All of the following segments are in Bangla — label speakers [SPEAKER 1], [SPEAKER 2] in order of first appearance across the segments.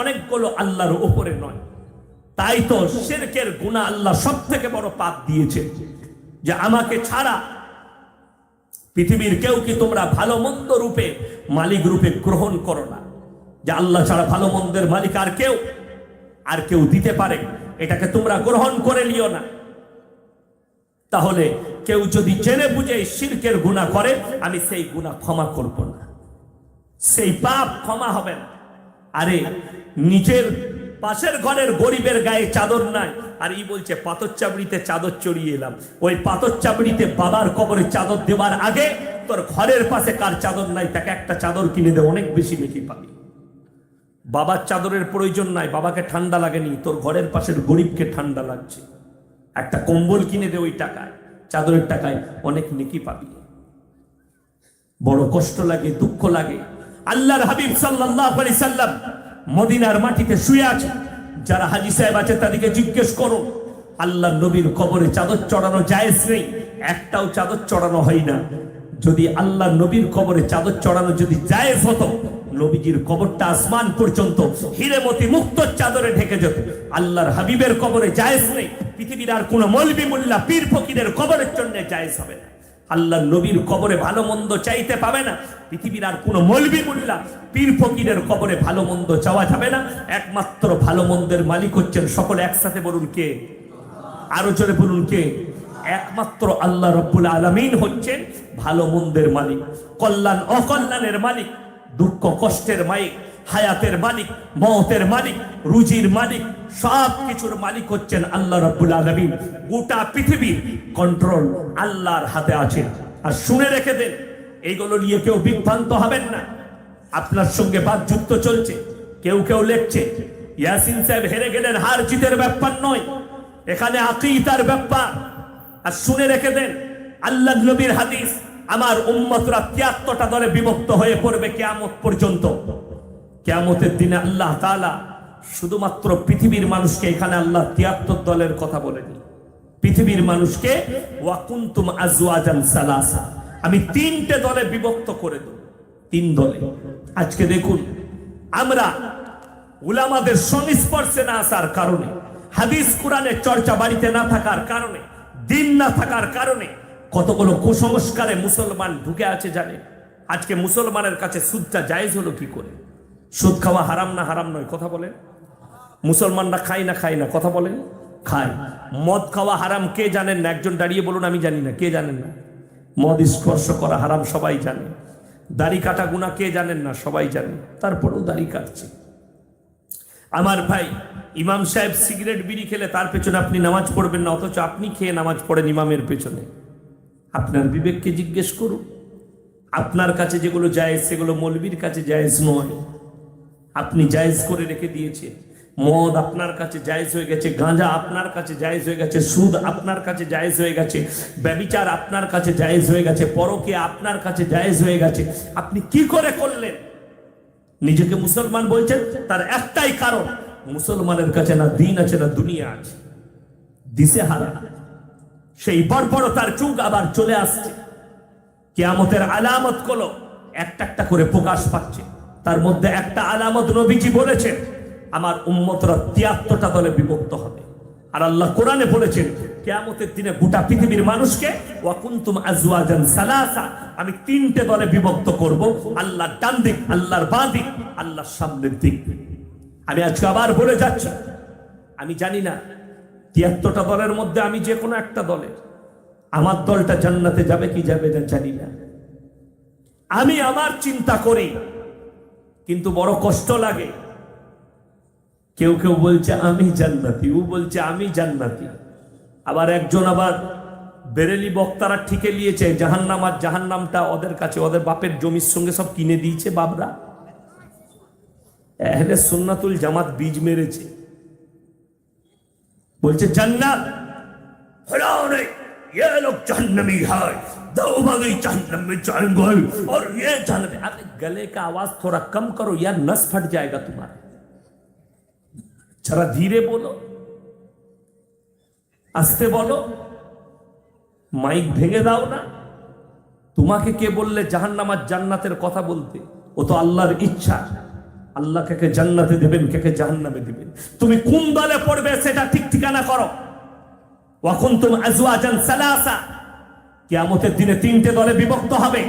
[SPEAKER 1] অনেকগুলো আল্লাহর উপরে নয়। তাই তো শিরকের গুনাহ আল্লাহ সবথেকে বড় পাপ দিয়েছে, যে আমাকে ছাড়া পৃথিবীর কেউ কি তোমরা ভালো মন্দ রূপে মালিক রূপে গ্রহণ করো না, যে আল্লাহ ছাড়া ভালো মন্দের মালিক আর কেউ দিতে পারে, এটাকে তোমরা গ্রহণ করে নিও না। তাহলে কেউ যদি জেনে বুঝে শিরকের গুনাহ করে, আমি সেই গুনাহ ক্ষমা করব না, সেই পাপ ক্ষমা হবে না। আরে নিজের পাশের ঘরের গরিবের গায়ে চাদর নাই, আর ই বলছে পাথর চাবড়িতে চাদর চড়িয়ে এলাম। ওই পাথর চাবড়িতে বাবার কবরে চাদর দেওয়ার আগে তোর ঘরের পাশে কার চাদর নাই তাকে একটা চাদর কিনে দে, অনেক বেশি নেকি পাবি। বাবার চাদরের প্রয়োজন নাই, বাবাকে ঠান্ডা লাগেনি, তোর ঘরের পাশের গরিবকে ঠান্ডা লাগছে, একটা কম্বল কিনে দে ওই টাকায়, চাদরের টাকায়, অনেক নেকি পাবি। বড় কষ্ট লাগে, দুঃখ লাগে। আল্লাহর হাবিব সাল্লাল্লাহু আলাইহি সাল্লাম মদিনার মাটিতে শুয়ে আছে। যারা হাজী সাহেব আছে তাদেরকে জিজ্ঞেস করো, আল্লাহর নবীর কবরে চাদর চড়ানো জায়েজ নেই, একটাও চাদর চড়ানো হয় না। যদি আল্লাহর নবীর কবরে চাদর চড়ানো যদি জায়েজ হতো, নবীজির কবরটা আসমান পর্যন্ত হিরেমতি মুক্ত চাদরে ঢেকে যেত। আল্লাহর হাবিবের কবরে জায়েজ নেই, পৃথিবীর আর কোন মৌলবি মোল্লা পীর ফকিরের কবরের জন্য জায়েজ হবে না। আল্লাহর নবীর কবরে ভালো মন্দ চাইতে পাবে না, পৃথিবীর আর কোন মৌলবি মোল্লা পীর ফকিরের কবরে ভালো মন্দ চাওয়া যাবে না। একমাত্র ভালো মন্দের মালিক হচ্ছেন, সকলে একসাথে বলুন কে, আরো জোরে বলুন কে, একমাত্র আল্লাহ রাব্বুল আলামিন হচ্ছেন ভালো মন্দের মালিক, কল্যাণ অকল্যাণের মালিক, দুঃখ কষ্টের মালিক, হায়াতের মালিক, মওতের মালিক, রুজির মালিক, সব কিছুর মালিক হচ্ছেন আল্লাহ রাব্বুল আলামিন। গোটা পৃথিবীর কন্ট্রোল আল্লাহর হাতে আছে। আর শুনে রেখে দেন, এইগুলো নিয়ে কেউ বিভ্রান্ত হবেন না। আপনার সঙ্গে বাদ যুদ্ধ চলছে, কেউ কেউ লেখছে ইয়াসিন সাহেব হেরে গেলেন, হার জিতের ব্যাপার নয়, এখানে আকীদার ব্যাপার। আর শুনে রেখে দেন, আল্লাহর নবীর হাদিস, আমার উম্মতরা ৭৩টা দলে বিভক্ত হয়ে পড়বে কিয়ামত পর্যন্ত। কিয়ামতের দিনে আল্লাহ তাআলা শুধুমাত্র পৃথিবীর মানুষকে, এখানে আল্লাহ ৭৩ দলের কথা বলেনি, পৃথিবীর মানুষকে ওয়া কুনতুম আজওয়াজান সালাসা, আমি ৩টে দলে বিভক্ত করে দেব, ৩ দলে। আজকে দেখুন, আমরা উলামাদের সংস্পর্শে না আসার কারণে, হাদিস কোরআনের চর্চা বাড়িতে না থাকার কারণে, দিন না থাকার কারণে কতগুলো কুসংস্কারে মুসলমান ঢুকে আছে জানে। আজকে মুসলমানের কাছে সুদটা জায়েজ হলো কি করে? সুদ খাওয়া হারাম না হারাম নয়? কথা বলেন। মুসলমানরা খায় না খায় না? কথা বলেন। খায়। মদ খাওয়া হারাম কে জানেন না? একজন দাঁড়িয়ে বলুন আমি জানি না। কে জানেন না? মদ স্পর্শ করা হারাম সবাই জানে। দাড়ি কাটা গুনাহ কে জানেন না? সবাই জানে, তারপরেও দাড়ি কাটছে। আমার ভাই, ইমাম সাহেব সিগারেট বিড়ি খেলে তার পেছনে আপনি নামাজ পড়বেন না, অথচ আপনি খেয়ে নামাজ পড়েন ইমামের পেছনে। আপনার বিবেককে জিজ্ঞেস করুন। আপনার কাছে যেগুলো জায়েজ সেগুলো মৌলবীর কাছে জায়েজ নয়, আপনি জায়েজ করে রেখে দিয়েছেন। মদ আপনার কাছে জায়েজ হয়ে গেছে, গাঁজা আপনার কাছে জায়েজ হয়ে গেছে, সুদ আপনার কাছে জায়েজ হয়ে গেছে, ব্যভিচার আপনার কাছে জায়েজ হয়ে গেছে, পরকীয়া আপনার কাছে জায়েজ হয়ে গেছে। আপনি কি করে করলেন? নিজেকে মুসলমান বলছেন, তার একটাই কারণ, মুসলমানের কাছে না দিন আছে না দুনিয়া আছে, দিশে হারা। সেই বর্বরতার যুগ আবার চলে আসছে। কিয়ামতের আলামত গুলো একটা একটা করে প্রকাশ পাচ্ছে। তার মধ্যে একটা আলামত নবীজি বলেছেন, আমার উম্মতরা ৭৩টা দলে বিভক্ত হবে। আর আল্লাহ কোরআনে বলেছেন, কিয়ামতের দিনে গোটা পৃথিবীর মানুষকে ওয়া কুনতুম আজওয়াজান সালাসা, আমি ৩টে দলে বিভক্ত করব, আল্লাহর ডান দিক, আল্লাহর বাঁ দিক, আল্লাহর সামনের দিক। আমি আজকে আবার বলে যাচ্ছি, আমি জানি না ৭৩টা দলের মধ্যে আমি যে কোনো একটা দলে, আমার দলটা জান্নাতে যাবে কি যাবে না জানি না। আমি আমার চিন্তা করি, কিন্তু বড় কষ্ট লাগে। কেউ কেউ বলছে আমি জান্নাতি, ও বলছে আমি জান্নাতি। আবার একজন আবার বেরেলি বক্তারা ঠিকে নিয়েছে জাহান্নাম, আর জাহান্নামটা ওদের কাছে ওদের বাপের জমির সঙ্গে সব কিনে দিয়েছে বাবরা। আহলে সুন্নাতুল জামাত বীজ মেরেছে, বলছে জান্নাত ফলানে ये लोग जहन्नमी है, देवबंदी जहन्नम में जाएंगे और ये जहन्नम। अरे गले का आवाज थोड़ा कम करो यार, नस फट जाएगा तुम्हारा, जरा धीरे बोलो, आस्ते बोलो, माइक ভেঙে দাও না। তোমাকে কে বললে জাহান্নাম আর জান্নাতের কথা বলতে? ও তো আল্লাহর ইচ্ছা। আল্লাহ কাকে জান্নাতে দেবেন, কাকে জাহান্নামে দিবেন। তুমি কোন দলে পড়বে সেটা ঠিক ঠিকানা করো। ওয়া কুনতুম আজওয়াজান সালাসা, কিয়ামতের দিনে 3টে দলে বিভক্ত হবে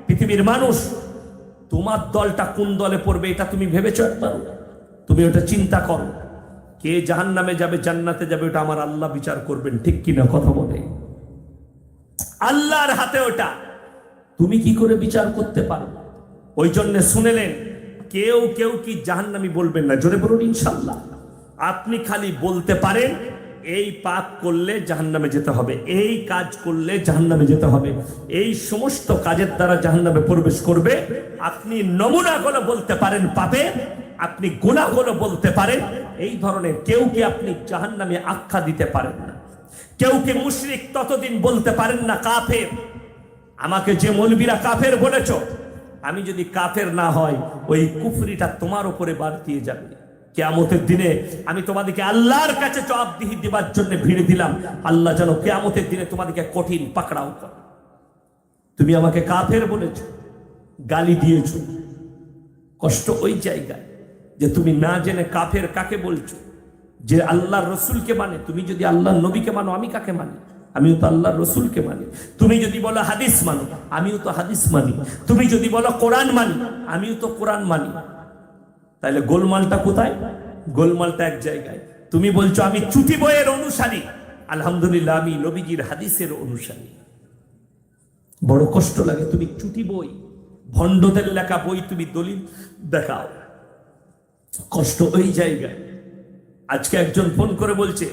[SPEAKER 1] পৃথিবীর মানুষ। তোমার দলটা কোন দলে পড়বে এটা তুমি ভেবেছো একবার? তুমি ওটা চিন্তা করো। কে জাহান্নামে যাবে জান্নাতে যাবে ওটা আমার আল্লাহ বিচার করবেন, ঠিক কিনা কথা বলে? আল্লাহর হাতে ওটা, তুমি কি করে বিচার করতে পারো? ওই জন্য শুনেলেন, কেউ কেউ কি জাহান্নামী বলবেন না, জোরে বলুন ইনশাআল্লাহ। আপনি খালি বলতে পারেন এই পাপ করলে জাহান্নামে যেতে হবে, এই কাজ করলে জাহান্নামে যেতে হবে, এই সমস্ত কাজের দ্বারা জাহান্নামে প্রবেশ করবে। আপনি নমুনাগুলো বলতে পারেন পাপে, আপনি গুনাহগুলো বলতে পারেন। এই ধরনের কেউ কি আপনি জাহান্নামে আখ্যা দিতে পারেন না। কেউ কি মুশরিক ততদিন বলতে পারেন না কাফের। আমাকে যে মৌলবীরা কাফের বলেছ, আমি যদি কাফের না হয় ওই কুফরিটা তোমার উপরে বাড়তিয়ে যাবে। কিয়ামতের দিনে আমি তোমাদেরকে আল্লাহর কাছে জবাবদিহি দেবার জন্য ভিড়ে দিলাম। আল্লাহ যেন কিয়ামতের দিনে তোমাদেরকে কঠিন পাকড়াও করে। তুমি আমাকে কাফের বলেছ, গালি দিয়েছ, কষ্ট ওই জায়গায় যে তুমি না জেনে কাফের কাকে বলছো? যে আল্লাহর রসুলকে মানে। তুমি যদি আল্লাহর নবীকে মানো, আমি কাকে মানি? আমিও তো আল্লাহর রসুলকে মানি। তুমি যদি বলো হাদিস মানো, আমিও তো হাদিস মানি। তুমি যদি বলো কোরআন মানি, আমিও তো কোরআন মানি। তাহলে গোলমালটা কোথায়? গোলমালটা এক জায়গায়। তুমি বলছো আমি চুটি বইয়ের অনুসারী, আলহামদুলিল্লাহ আমি নবীজির হাদিসের অনুসারী। বড় কষ্ট লাগে। তুমি চুটি বই, ভণ্ডদের লেখা বই তুমি দলিল দেখাও, কষ্ট ওই জায়গায়। আজকে একজন ফোন করে বলছে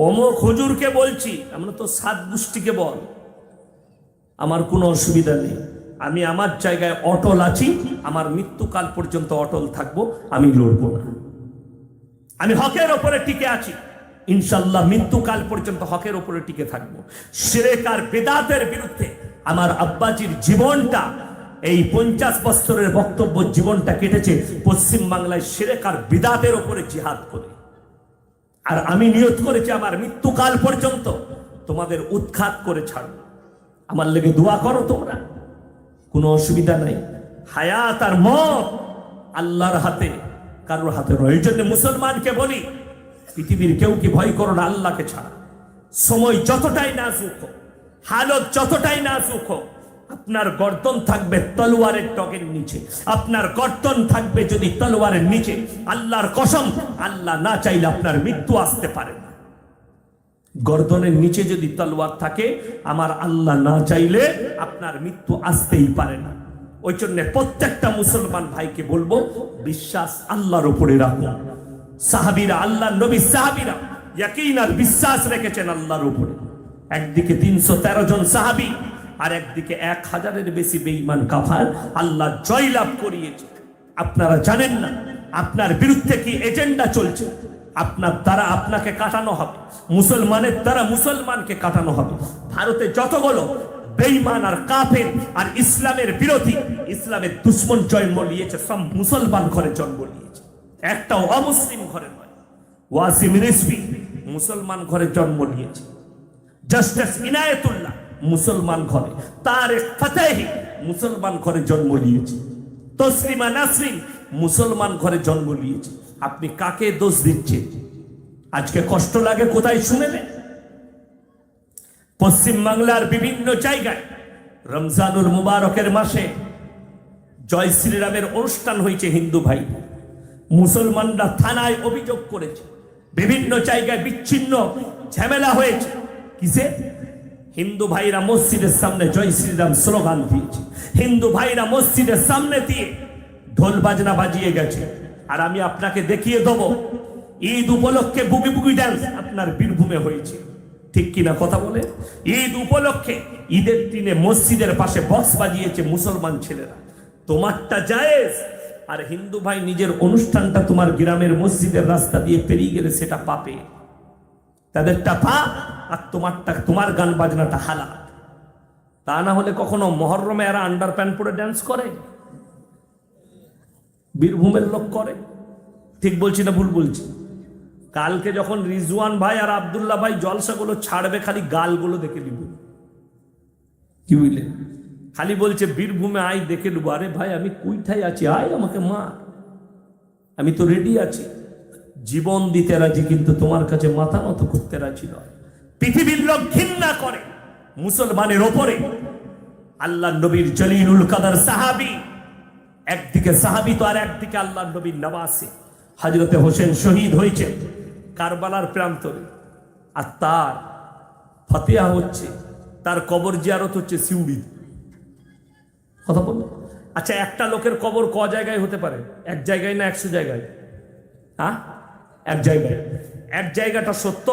[SPEAKER 1] অমক হুজুরকে বলছি। আমরা তো 7 গোষ্ঠীকে বল, আমার কোনো অসুবিধা নেই, আমি আমার জায়গায় অটল আছি, আমার মৃত্যুকাল পর্যন্ত অটল থাকবো, আমি লড়বো না। আমি হকের ওপরে টিকে আছি, ইনশাল্লাহ মৃত্যুকাল পর্যন্ত হকের ওপরে টিকে থাকবো। শিরক আর বিদআতের বিরুদ্ধে আমার আব্বাজির জীবনটা, এই 50 বছরের বক্তব্য জীবনটা কেটেছে পশ্চিম বাংলায় শিরক আর বিদআতের ওপরে জিহাদ করে। আর আমি নিয়ত করেছি আমার মৃত্যুকাল পর্যন্ত তোমাদের উৎখাত করে ছাড়ব। আমার লেগে দোয়া করো তোমরা, কোনো অসুবিধা নাই। হায়াত আর মত আল্লাহর হাতে, কারোর হাতে নয়। এই জন্য মুসলমানকে বলি, পৃথিবীর কেউ কি ভয় করো না আল্লাহকে ছাড়া। সময় যতটাই নাজুক হোক, হালত যতটাই নাজুক হোক, আপনার গর্দন থাকবে তলোয়ারের ডগের নিচে। আপনার গর্দন থাকবে যদি তলোয়ারের নিচে, আল্লাহর কসম আল্লাহ না চাইলে আপনার মৃত্যু আসতে পারে না। গর্দনের নিচে যদি তলোয়ার থাকে, আমার আল্লাহ না চাইলে আপনার মৃত্যু আসতেই পারে না। ওই জন্য প্রত্যেকটা মুসলমান ভাইকে বলবো, বিশ্বাস আল্লাহর উপরে রাখুন। সাহাবীরা, আল্লাহর নবী সাহাবীরা ইয়াকিন আর বিশ্বাস রেখেছেন আল্লাহর উপরে। একদিকে 313 জন সাহাবী, আর একদিকে 1000-এর বেশি বেঈমান কাফার আল্লাহ জয়লাভ করিয়েছে। আপনারা জানেন না আপনার বিরুদ্ধে কি এজেন্ডা চলছে। আপনার দ্বারা আপনাকে কাটানো হবে, মুসলমানের দ্বারা মুসলমানকে কাটানো হবে। ভারতে যতগুলো বেঈমান আর কাফের আর ইসলামের বিরোধী, ইসলামের দুশ্মন জন্ম নিয়েছে, সব মুসলমান ঘরে জন্ম নিয়েছে, একটাও অমুসলিম ঘরে নয়। ওয়াসিম রিজভী মুসলমান ঘরে জন্ম নিয়েছে, জাস্টিস ইনায়েতুল্লাহ মুসলমান ঘরে, তারেক ফাতেহি মুসলমান ঘরে জন্ম নিয়েছে, তসলিমা নাসরিন মুসলমান ঘরে জন্ম নিয়েছে। আপনি কাকে দোষ দিচ্ছেন? আজকে কষ্ট লাগে কোথায় শুনেলেন? পশ্চিম বাংলার বিভিন্ন জায়গায় রমজানুল মুবারকের মাসে জয় শ্রীরামের অনুষ্ঠান হয়েছে হিন্দু ভাই। মুসলমানরা থানায় অভিযোগ করেছে, বিভিন্ন জায়গায় বিচ্ছিন্ন ঝামেলা হয়েছে। কিসে? হিন্দু ভাইরা মসজিদের সামনে জয় শ্রীরাম স্লোগান দিয়েছে, হিন্দু ভাইরা মসজিদের সামনে দিয়ে ঢোল বাজনা বাজিয়ে গেছে। আর আমি আপনাকে দেখিয়ে দেবো ঈদ উপলক্ষে বুগি বুগি ডান্স আপনার বীরভূমে হয়েছে, ঠিক কিনা কথা বলে? ঈদ উপলক্ষে ঈদের দিনে মসজিদের পাশে বক্স বাজিয়েছে মুসলমান ছেলেরা। তোমারটা জায়েজ, আর হিন্দু ভাই নিজের অনুষ্ঠানটা তোমার গ্রামের মসজিদের রাস্তা দিয়ে পেরিয়ে গেলে সেটা পাপে, তাদেরটা পাপ, আর তোমারটা, তোমার গান বাজনাটা হালাল। তা না হলে কখনো মহরমে এরা আন্ডার প্যান্ট পরে ডান্স করে? বীরভূমের লোক করে, ঠিক বলছি না ভুল বলছি? কালকে যখন রিজওয়ান ভাই আর আব্দুল্লাহ ভাই জলসাগুলো ছাড়বে, খালি গালগুলো দেখে নিব, কি বুঝলেন? খালি বলছে বীরভূমে আয় দেখে নেবো। আরে ভাই আমি কুইঠাই আছি, আয় আমাকে মার। আমি তো রেডি আছি, জীবন দিতে রাজি, কিন্তু তোমার কাছে মাথা নত করতে রাজি নয়। পৃথিবীর লোক ঘৃণা করে মুসলমানের ওপরে। আল্লাহ নবীর জলিলুল কদর সাহাবী, একদিকে সাহাবী তো আর একদিকে আল্লাহ নবীর নওয়াসে হযরতে হোসেন শহীদ হয়েছে কারবালার প্রান্তরে, আর তার ফাতিহা হচ্ছে, তার কবর জিয়ারত হচ্ছে সিউড়িতে। কথা বললো। আচ্ছা, একটা লোকের কবর ক জায়গায় হতে পারে? এক জায়গায় না 100 জায়গায়? হ্যাঁ, এক জায়গায়। এক জায়গাটা সত্য,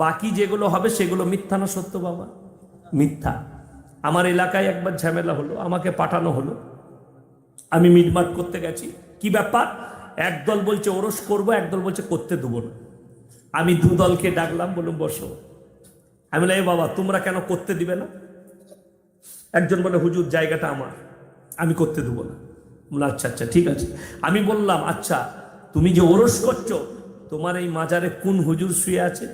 [SPEAKER 1] বাকি যেগুলো হবে সেগুলো মিথ্যা না সত্য? বাবা মিথ্যা। আমার এলাকায় একবার ঝামেলা হলো, আমাকে পাঠানো হলো, আমি মিটমাট করতে গেছি। কি ব্যাপার? একদল বলছে ওরস করবো, একদল বলছে করতে দেবো না। আমি দু দলকে ডাকলাম, বললাম বসো। আমি বললাম, এ বাবা তোমরা কেন করতে দিবে না? একজন বলে হুজুর জায়গাটা আমার, আমি করতে দেবো না। বললাম আচ্ছা আচ্ছা ঠিক আছে। আমি বললাম আচ্ছা তুমি যে ওরস করছো, তোমার এই মাজারে কোন হুজুর শুয়ে আছে?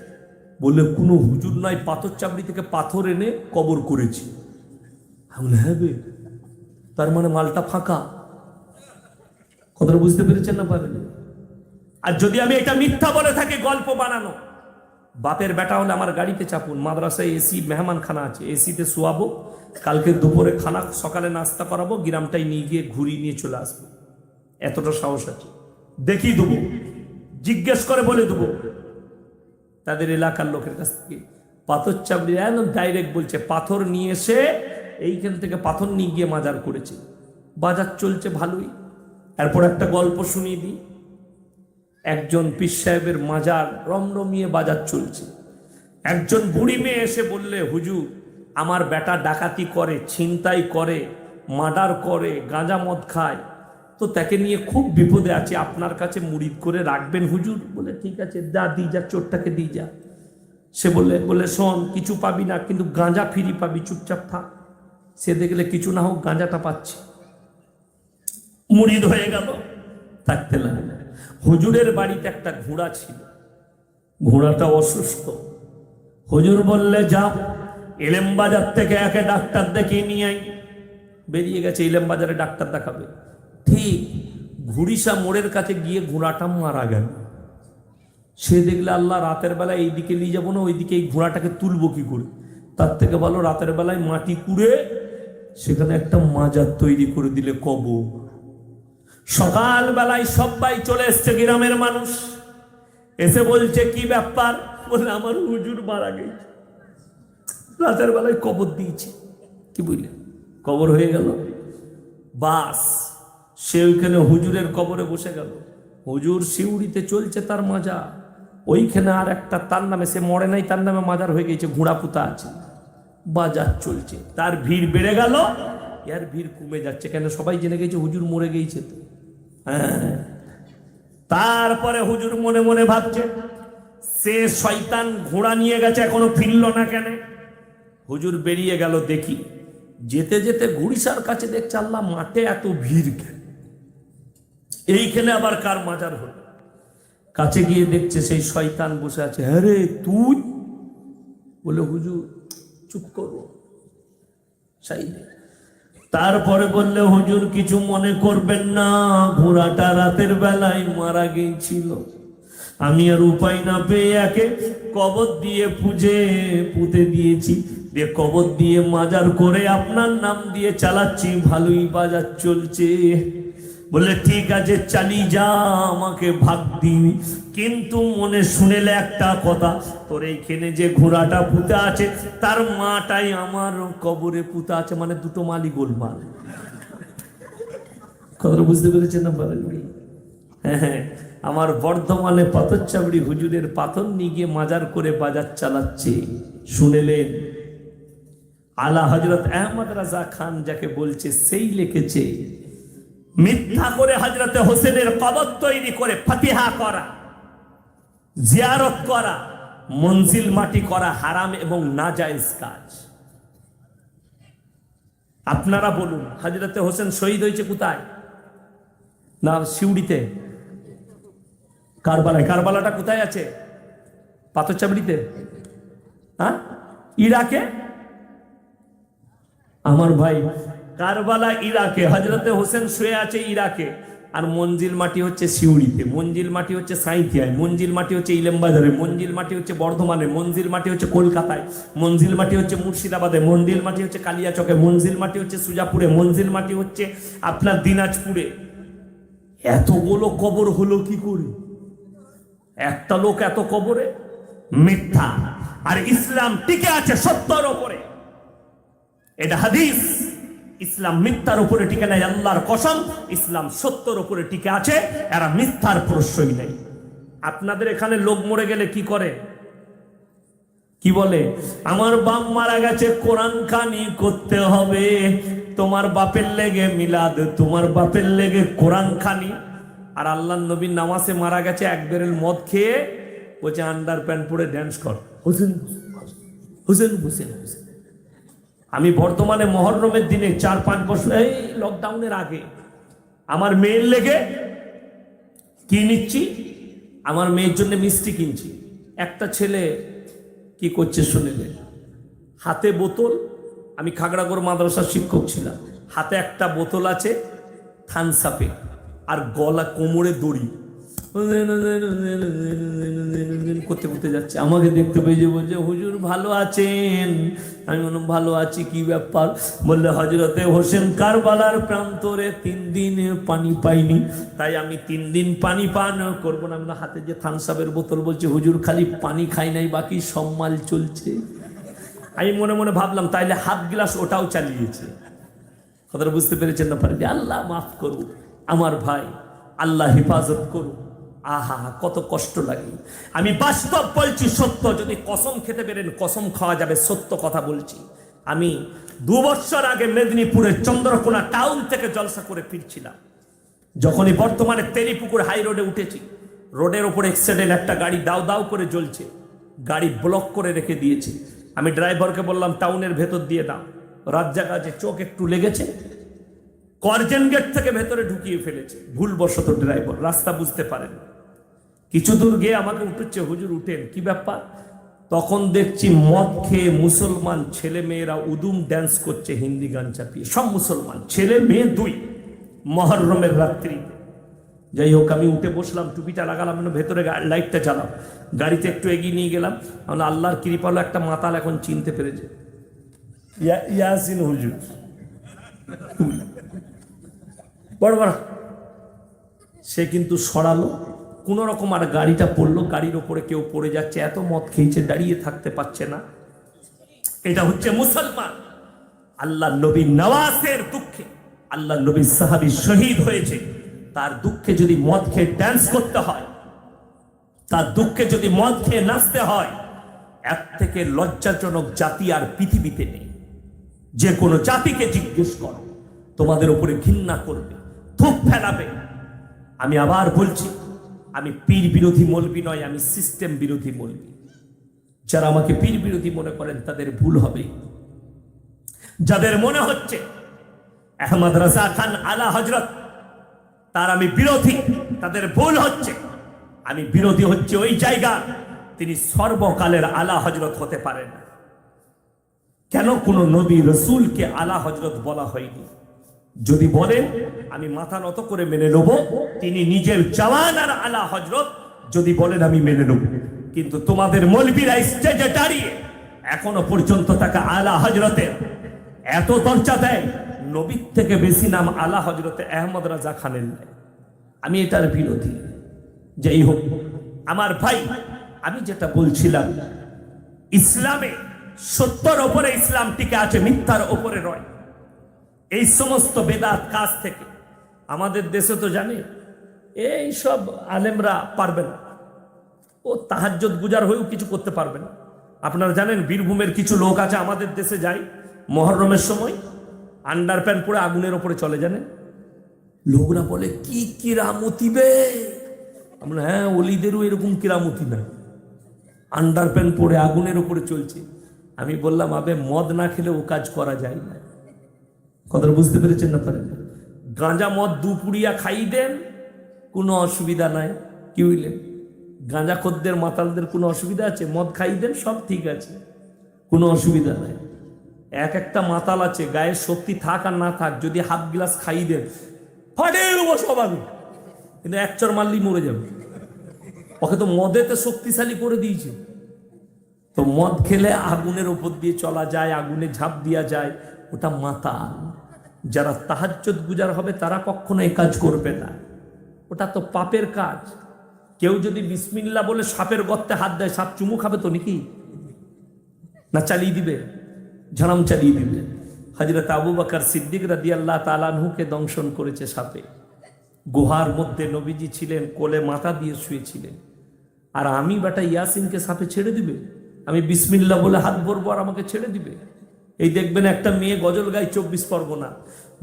[SPEAKER 1] বললে কোনো হুজুর নয়, পাথর চাবড়ি থেকে পাথর এনে কবর করেছি। আমি বললাম হ্যাঁ বে, তার মানে মালটা ফাঁকা। কথাটা বুঝতে পেরেছেন না পারেন? আর যদি আমি এটা মিথ্যা বলে থাকি, গল্প বানানো, বাপের বেটা হলে আমার গাড়িতে চাপুন, মাদ্রাসায় এসি মেহমান খানা আছে, এসিতে শোয়াবো, কালকে দুপুরে খানা, সকালে নাস্তা করাবো, গ্রামটাই নিয়ে গিয়ে ঘুরিয়ে নিয়ে চলে আসবো। এতটা সাহস আছে, দেখিয়ে দেবো, জিজ্ঞেস করে বলে দেবো। তাদের এলাকার লোকের কাছ থেকে পাথর চাবড়ি একদম ডাইরেক্ট বলছে, পাথর নিয়ে এসে এইখান থেকে পাথর নিয়ে গিয়ে মাজার করেছে। বাজার চলছে ভালোই। এরপর একটা গল্প শুনিয়ে দিই। একজন পীর সাহেবের মাজার রমরমিয়ে বাজার চলছে। একজন বুড়ি মেয়ে এসে বললে, হুজুর আমার বেটা ডাকাতি করে, ছিনতাই করে, মার্ডার করে, গাঁজা মদ খায়, তো তাকে নিয়ে খুব বিপদে আছে, আপনার কাছে মুরিদ করে রাখবেন হুজুর? বলে ঠিক আছে, যা দি যা, চোরটাকে দি যা। সে বলে শোন, কিছু পাবি না, কিন্তু গাঁজা ফ্রি পাবি, চুপচাপ থাক। সে দেখলে কিছু না হোক গাঁজাটা পাচ্ছে, মুরিদ হয়ে গেল, থাকতে লাগলো। হুজুরের বাড়িতে একটা ঘোড়া ছিল, ঘোড়াটা অসুস্থ। হুজুর বললে যাও এলেম বাজার থেকে একে ডাক্তার দেখিয়ে নিয়ে আই। বেরিয়ে গেছে এলেম বাজারে ডাক্তার দেখাবে। ঠিক ঘুড়িসা মোড়ের কাছে গিয়ে ঘোড়াটা মারা গেল। সে দেখলে আল্লাহ, রাতের বেলায় এইদিকে নিয়ে যাবো না, ওইদিকে এই ঘোড়াটাকে তুলবো কি করে? তার থেকে ভালো রাতের বেলায় মাটি কুড়ে সেখানে একটা মাজার তৈরি করে দিলে কবর। সকাল বেলায় সবাই চলে এসছে, গ্রামের মানুষ এসে বলছে কি ব্যাপার? বলে আমার হুজুর মারা গেছে, রাতের বেলায় কবর দিয়েছে। কি বুঝলে? কবর হয়ে গেল। বাস সে ওইখানে হুজুরের কবরে বসে গেল। হুজুর সিউড়িতে চলছে তার মাজার, ওইখানে আর একটা তার নামে, সে মরে নাই, তার নামে মাজার হয়ে গেছে, ঘোড়া পুতা আছে, বাজার চলছে। তার ভিড় বেড়ে গেল, এর ভিড় কমে যাচ্ছে, কেন? সবাই জেনে গেছে হুজুর মরে গেছে তো। হ্যাঁ, তারপরে হুজুর মনে মনে ভাবছে, সে শয়তান ঘোড়া নিয়ে গেছে, এখনো ফিরল না কেন? হুজুর বেরিয়ে গেল, দেখি যেতে যেতে ঘুড়িসার কাছে দেখছে, আল্লাহ মাঠে এত ভিড় কেন? এইখানে আবার কার মাজার হলো? কাছে গিয়ে দেখছে সেই শয়তান বসে আছে। হ্যাঁ রে তুই? বলে হুজুর চুপ করো, সাইডে। তারপরে বললে, হুজুর কিছু মনে করবেন না, ঘোড়াটা রাতের বেলায় মারা গিয়েছিল, আমি আর উপায় না পেয়ে একে কবর দিয়ে পুঁতে দিয়েছি, দিয়ে কবর দিয়ে মাজার করে আপনার নাম দিয়ে চালাচ্ছি, ভালোই বাজার চলছে। বলে ঠিক আছে চালিয়ে যা, আমাকে ভাগ দিবি, কিন্তু মনে শুনেলে একটা কথা, তোর এইখানে যে ঘোড়াটা পুঁতে আছে তার মাটাই আমার কবরে পুঁতে আছে, মানে দুটো মালি গোলমাল। কথাটা বুঝতে পেরেছেন না? হ্যাঁ, আমার বর্ধমানে পাথর চাবড়ি হুজুরের পাথর নিয়ে গিয়ে মাজার করে বাজার চালাচ্ছে। শুনেলেন? আলা হযরত আহমদ রাজা খান যাকে বলছে, সেই লিখেছে, মিথ্যা করে হযরতে হোসেনের কবর তৈরি করে ফাতিহা করা, জিয়ারত করা, মঞ্জিল মাটি করা হারাম এবং নাজায়েজ কাজ। আপনারা বলুন, হযরতে হোসেন শহীদ হয়েছে কোথায়? না সিউড়িতে? কারবালায়। কারবালাটা কোথায় আছে? পাথর চাবড়িতে? হ্যাঁ, ইরাকে। আমার ভাই, কারবালা ইরাকে, হযরতে হোসেন শুয়ে আছে ইরাকে। আর মঞ্জিল মাটি হচ্ছে সিউড়িতে, মঞ্জিল মাটি হচ্ছে সাঁইথিয়ায়, মঞ্জিল মাটি হচ্ছে ইলেমবাজারে, মঞ্জিল মাটি হচ্ছে বর্ধমানে, মঞ্জিল মাটি হচ্ছে কলকাতায়, মঞ্জিল মাটি হচ্ছে মুর্শিদাবাদে, মঞ্জিল মাটি হচ্ছে কালিয়াচকে, মঞ্জিল মাটি হচ্ছে সুজাপুরে, মঞ্জিল মাটি হচ্ছে আপনার দিনাজপুরে। এতগুলো কবর হলো কি করে? একটা লোক এত কবরে? মিথ্যা। আর ইসলাম টিকে আছে সত্যের উপরে, এটা হাদিস। ইসলাম মিথ্যার উপরে টিকে নাই, আল্লাহর কসম ইসলাম সত্যের উপরে টিকে আছে, এরা মিথ্যার প্রশ্রয় নেই। আপনাদের এখানে লোক মরে গেলে কি করে? কি বলে? আমার বাপ মারা গেছে, কোরআন খানি করতে হবে। তোমার বাপের লেগে মিলাদ, তোমার বাপের লেগে কোরআন খানি। আর আল্লাহর নবী নামাজে মারা গেছে, এক বেরেল মদ খেয়ে বলছে আন্ডার প্যান্ট পরে ড্যান্স কর, হোসেন হোসেন হোসেন হোসেন। আমি বর্তমানে মহররমের দিনে 4-5 বছর, এই লকডাউনের আগে, আমার মেয়ের লেগে কি নিচ্ছি, আমার মেয়ের জন্য মিষ্টি কিনছি। একটা ছেলে কি করছে শুনেলে, হাতে বোতল, আমি খাগড়াগড় মাদ্রাসার শিক্ষক ছিলাম, হাতে একটা বোতল আছে থামস আপে, আর গলা কোমরে দড়ি করতে করতে যাচ্ছে। আমাকে দেখতে পেয়ে যে বলছে হুজুর ভালো আছেন? আমি বললাম ভালো আছি। কি ব্যাপার? বললে হযরতে হোসেন কারবালার প্রান্তরে 3 দিন পানি পাইনি, তাই আমি 3 দিন পানি পান করবো না। আমরা হাতে যে থামসাপের বোতল, বলছে হুজুর খালি পানি খাই নাই, বাকি সব মাল চলছে। আমি মনে মনে ভাবলাম তাইলে হাফ গ্লাস ওটাও চালিয়েছে। কথাটা বুঝতে পেরেছেন না? পারি আল্লাহ মাফ করুক আমার ভাই, আল্লাহ হেফাজত করুক। আহা কত কষ্ট লাগে। আমি বাস্তব বলছি, সত্য। যদি কসম খেতে বেরেন কসম খাওয়া যাবে, সত্য কথা বলছি। আমি 2 বছর আগে মেদিনীপুরের চন্দ্রকোনা টাউন থেকে জলসা করে ফিরছিলাম, যখনই বর্তমানে তেলিপুকুর হাই রোডে উঠেছি, রোডের ওপর অ্যাক্সিডেন্ট, একটা গাড়ি দাউ দাউ করে জ্বলছে, গাড়ি ব্লক করে রেখে দিয়েছে। আমি ড্রাইভারকে বললাম টাউনের ভেতর দিয়ে দাও, রাত জাগা আছে, চোখ একটু লেগেছে, করজেন গেট থেকে ভেতরে ঢুকিয়ে ফেলেছে। ভুলবশত ড্রাইভার রাস্তা বুঝতে পারেন। কিছু দূর গিয়ে আমাকে উঠেছে, হুজুর উঠেন। কি ব্যাপার? তখন দেখছি মদ খেয়ে মুসলমান ছেলে মেয়েরা উদুম ড্যান্স করছে, হিন্দি গান চাপিয়ে, সব মুসলমান ছেলে মেয়ে 2, মহররমের রাত্রি। যাই হোক আমি উঠে বসলাম, টুপিটা লাগালাম, ভেতরে লাইটটা চালাম, গাড়িতে একটু এগিয়ে নিয়ে গেলাম। আমরা আল্লাহর কৃপা হলো একটা মাতাল এখন চিনতে পেরেছে, ইয়াসিন হুজুর, বড় বড়। সে কিন্তু সরালো কোন রকম, আর গাড়িটা পড়লো, গাড়ির ওপরে কেউ পড়ে যাচ্ছে, এত মদ খেয়েছে দাঁড়িয়ে থাকতে পারছে না। এটা হচ্ছে মুসলমান। আল্লাহ নবী নওয়াজের দুঃখে, আল্লাহ নবী সাহাবী শহীদ হয়েছে, তার দুঃখে যদি মদ খেয়ে ড্যান্স করতে হয়, তার দুঃখে যদি মদ খেয়ে নাচতে হয়, এর থেকে লজ্জাজনক জাতি আর পৃথিবীতে নেই। যে কোনো জাতিকে জিজ্ঞেস করো, তোমাদের উপরে ঘৃণা করবে, থুপ ফেলাবে। আমি আবার বলছি, আমি পীর বিরোধী মৌলবি নয়, আমি সিস্টেম বিরোধী মৌলবি। যারা আমাকে পীর বিরোধী মনে করেন তাদের ভুল হবে। যাদের মনে হচ্ছে আহমদ রাজা খান আলা হযরত তার আমি বিরোধী, তাদের ভুল হচ্ছে। আমি বিরোধী হচ্ছে ওই জায়গা, তিনি সর্বকালের আলা হযরত হতে পারেন। কেন কোন নবী রসুলকে আলা হযরত বলা হয়নি? যদি বলেন আমি মাথা নত করে মেনে নেব, তিনি নিজের জওয়ান আর আলা হযরত যদি বলেন আমি মেনে নেব। কিন্তু তোমাদের মৌলবীরা স্টেজে দাঁড়িয়ে এখনো পর্যন্ত তাকে আলা হযরতের এত দরজা দেয়, নবীর থেকে বেশি নাম আলা হযরতে আহমদ রাজা খানের নেয়। আমি এটার বিরোধী। যাই হোক আমার ভাই, আমি যেটা বলছিলাম, ইসলামে সত্যর ওপরে ইসলাম টিকে আছে, মিথ্যার ওপরে নয়। এই সমস্ত বেদাত কাজ থেকে আমাদের দেশে তো জানে এই সব আলেমরা পারবে না, ও তাহাজ্জুদ গুজার হয়েও কিছু করতে পারবে না। আপনারা জানেন বীরভূমের কিছু লোক আছে আমাদের দেশে যায় মহররমের সময় আন্ডার প্যান্ট পরে আগুনের ওপরে চলে, জানেন? লোকরা বলে কি কিরামতি বে। আমরা হ্যাঁ, অলিদেরও এরকম কিরামতি না, আন্ডার প্যান্ট পরে আগুনের ওপরে চলছে। আমি বললাম আবে মদ না খেলে ও কাজ করা যায় না। কথা বুঝতে পেরেছেন না? পারেন গাঁজা মদ 2 পুড়িয়া খাই দেন, কোনো অসুবিধা নাই। কি বুঝলেন? গাঁজা খদ্দের মাতালদের কোনো অসুবিধা আছে? মদ খাই দেন, সব ঠিক আছে, কোনো অসুবিধা নাই। একটা মাতাল আছে, গায়ে শক্তি থাক আর না থাক, যদি হাফ গ্লাস খাই দেন ফাটে দেবো সব আমি। কিন্তু এক চর মারলেই মরে যাবে। ওকে তো মদেতে শক্তিশালী করে দিয়েছে। তো মদ খেলে আগুনের উপর দিয়ে চলা যায়, আগুনে ঝাঁপ দেওয়া যায়, ওটা মাতাল। যারা তাহাজ্জুদ গুজার হবে তারা কখনো এই কাজ করবে না, ওটা তো পাপের কাজ। কেউ যদি বিসমিল্লাহ বলে সাপের গর্তে হাত দেয়, সাপ চুমু খাবে তো নাকি? না চালিয়ে দিবে? ঝানাম চালিয়ে দিবে। হযরত আবু বকর সিদ্দিক রাদিয়াল্লাহু তাআলা আনহুকে দংশন করেছে সাপে। গুহার মধ্যে নবীজি ছিলেন, কোলে মাথা দিয়ে শুয়েছিলেন। আর আমি বেটা ইয়াসিনকে সাপে ছেড়ে দিবে? আমি বিসমিল্লাহ বলে হাত ভরবো আর আমাকে ছেড়ে দিবে? এই দেখবেন একটা মেয়ে গজল গায় 24 পরগনা,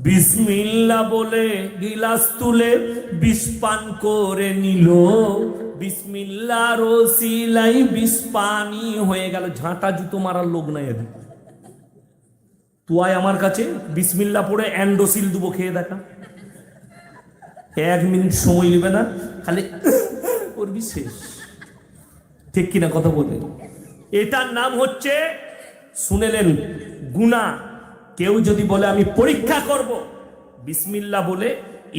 [SPEAKER 1] বিসমিল্লাহ বলে গিলাস তুলে বিষ পান করে নিল, বিসমিল্লাহর ওসিলাই বিষ পানি হয়ে গেল। ঝাঁটা জুতো মারার লোক নাই এদের। তুই আয় আমার কাছে, বিসমিল্লাহ পড়ে অ্যান্ডোসিল দুবো, খেয়ে দেখা। 1 মিনিট সময় নেবে না, খালি করবি, শেষ। ঠিক কিনা কথা বলবেন? এটার নাম হচ্ছে, শুনেলেন, গুনাহ। কেউ যদি বলে আমি পরীক্ষা করব বিসমিল্লাহ বলে,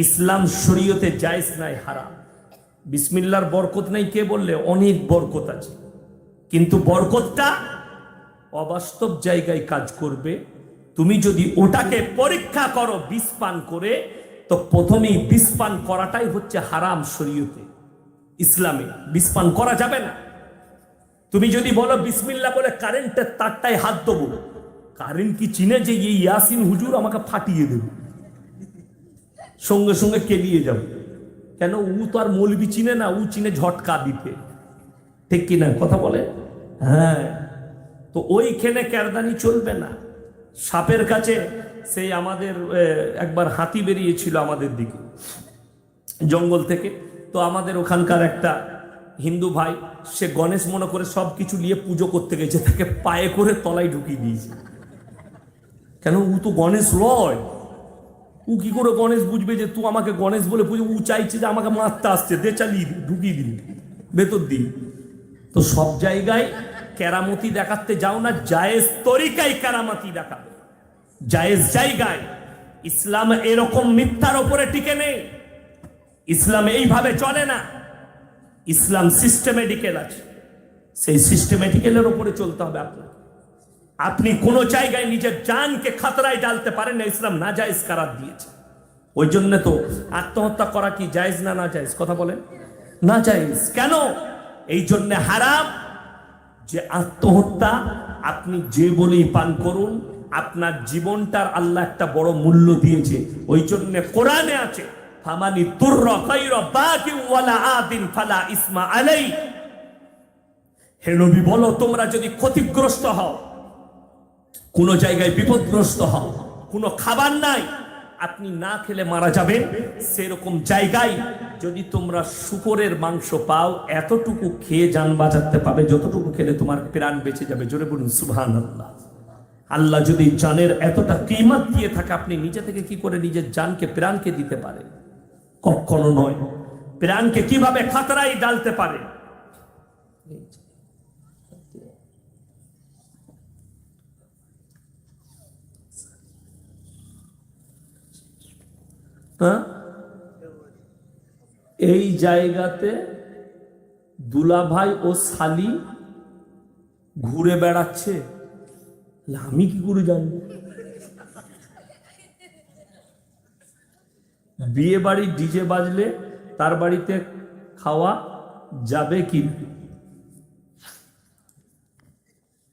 [SPEAKER 1] ইসলাম শরীয়তে জায়েজ নাই, হারাম। বিসমিল্লাহর বরকত নাই কে বললে? অনেক বরকত আছে, কিন্তু বরকতটা অবাস্তব জায়গায় কাজ করবে। তুমি যদি ওটাকে পরীক্ষা করো বিষ পান করে, তো প্রথমেই বিষ পান করাটাই হচ্ছে হারাম শরীয়তে। ইসলামে বিষ পান করা যাবে না। তুমি যদি বলো বিসমিল্লাহ বলে কারেন্টের তারটায় হাত দেবো, কারেন্ট কি চিনে যে এই ইয়াসিন হুজুর আমাকে ফাটিয়ে দেবে? সঙ্গে সঙ্গে কেলিয়ে যাবে। কেন? উ তো আর মৌলবি চিনে না, উ চিনে ঝটকা দিতে। ঠিক কিনা কথা বলে? হ্যাঁ। তো ওইখানে কেরদানি চলবে না। সাপের কাছে, সেই আমাদের একবার হাতি বেরিয়েছিল আমাদের দিকে জঙ্গল থেকে। তো আমাদের ওখানকার একটা হিন্দু ভাই, সে গণেশ মনে করে সব কিছু নিয়ে পুজো করতে গেছে, তাকে পায়ে করে তলায় ঢুকিয়ে দিয়েছে। কেন? উ তো গণেশ লয়। উ কি করে গণেশ বুঝবে যে তুই আমাকে গণেশ বলে পুজো? উ চাইছে যে আমাকে মারতে আসছে, দে চালিয়ে ঢুকিয়ে দিন ভেতর দিন। তো সব জায়গায় কেরামতি দেখাতে যাও না, জায়েজ তরিকায় কেরামতি দেখাবে, জায়েজ জায়গায়। ইসলাম এরকম মিথ্যার উপরে টিকে নেই। ইসলাম এইভাবে চলে না। ইসলাম সিস্টেমেটিক্যাল আছে, সেই সিস্টেমেটিক্যালের উপরে চলতে হবে আপনার। আপনি কোনো জায়গায় নিজের জানকে খাতরায় ডালতে পারেন না, ইসলাম নাজায়েজ কারার দিয়েছে। ওই জন্য তো আত্মহত্যা করা কি জায়েজ না নাজায়েজ? কথা বলেন। নাজায়েজ। কেন? এই জন্য হারাম যে আত্মহত্যা আপনি যে বলেই পান করুন, আপনার জীবনটার আল্লাহ একটা বড় মূল্য দিয়েছে। ওই জন্য কোরআনে আছে, ফামানি তুররা গায়রা বাগিন ওয়ালা আদিন ফালা ইসমা আলাই। হে নবী বলো, তোমরা যদি ক্ষতিগ্রস্ত হও, কোন জায়গায় বিপদগ্রস্ত হও, কোনো খাবার নাই, আপনি না খেলে মারা যাবেন, সেরকম জায়গায় যদি তোমরা শুকরের মাংস পাও, এতটুকু খেয়ে জান বাঁচাতে পাবে যতটুকু খেলে তোমার প্রাণ বেঁচে যাবে। জোরে বলুন সুবহানাল্লাহ। আল্লাহ যদি জানের এতটা কিমত দিয়ে থাকে, আপনি নিজে থেকে কি করে নিজের জানকে, প্রাণকে দিতে পারে? কখনো নয়। প্রাণকে কিভাবে খাতরায় ডালতে পারে? এই জায়গাতে দুলাভাই ও শালি ঘুরে বেড়াচ্ছে, আমি কি করে জানবো? বিয়ে বাড়ি ডিজে বাজলে তার বাড়িতে খাওয়া যাবে কি?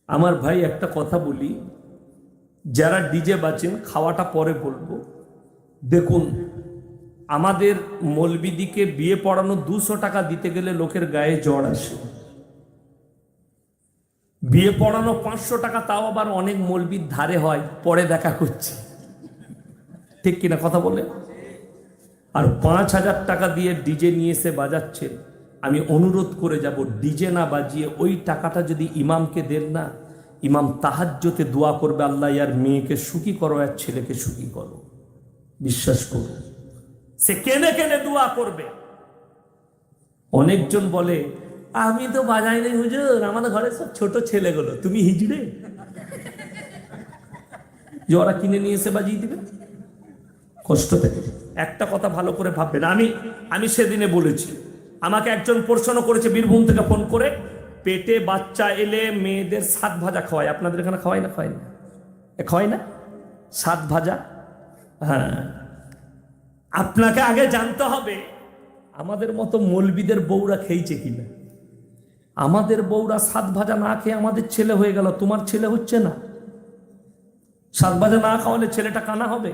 [SPEAKER 1] আমার ভাই একটা কথা বলি, যারা ডিজে বাজেন, খাওয়াটা পরে বলবো। দেখুন, আমাদের মৌলবিদিকে বিয়ে পড়ানো 200 টাকা দিতে গেলে লোকের গায়ে জ্বর আসে। বিয়ে পড়ানো 500 টাকা, তাও আবার অনেক মৌলবির ধারে হয়, পরে দেখা করছে। ঠিক কিনা কথা বলে? আর 5000 টাকা দিয়ে ডিজে নিয়ে এসে বাজাচ্ছে। আমি অনুরোধ করে যাব, ডিজে না বাজিয়ে ওই টাকাটা যদি ইমামকে দেন না, ইমাম তাহাজ্জুদে দোয়া করবে, আল্লাহ ইয়ার মেয়েকে সুখী করো, আর ছেলেকে সুখী করো। বিশ্বাস করো, সে কেনে কেনে দোয়া করবে। অনেকজন বলে আমি তো বাজাই নাই হুজুর, আমাদের ঘরে সব ছোট ছেলেগুলো। তুমি হিজড়ে যে ওরা কিনে নিয়ে এসে বাজিয়ে দিবে? কষ্ট পেতে একটা কথা ভালো করে ভাববেন, আমি সেদিনে বলেছি, আমাকে একজন প্রশ্ন করেছে বীরভূম থেকে ফোন করে, পেটে বাচ্চা এলে মেয়েদের সাত ভাজা খাওয়ায়, আপনাদের এখানে খাওয়ায় না? খাওয়ায় না সাত ভাজা? হ্যাঁ, আপনাকে আগে জানতে হবে আমাদের মতো মৌলবীদের বউরা খেয়েছে কিনা। আমাদের বউরা সাত ভাজা না খেয়ে আমাদের ছেলে হয়ে গেল, তোমার ছেলে হচ্ছে না। সাত ভাজা না খাওয়ালে ছেলেটা কানা হবে,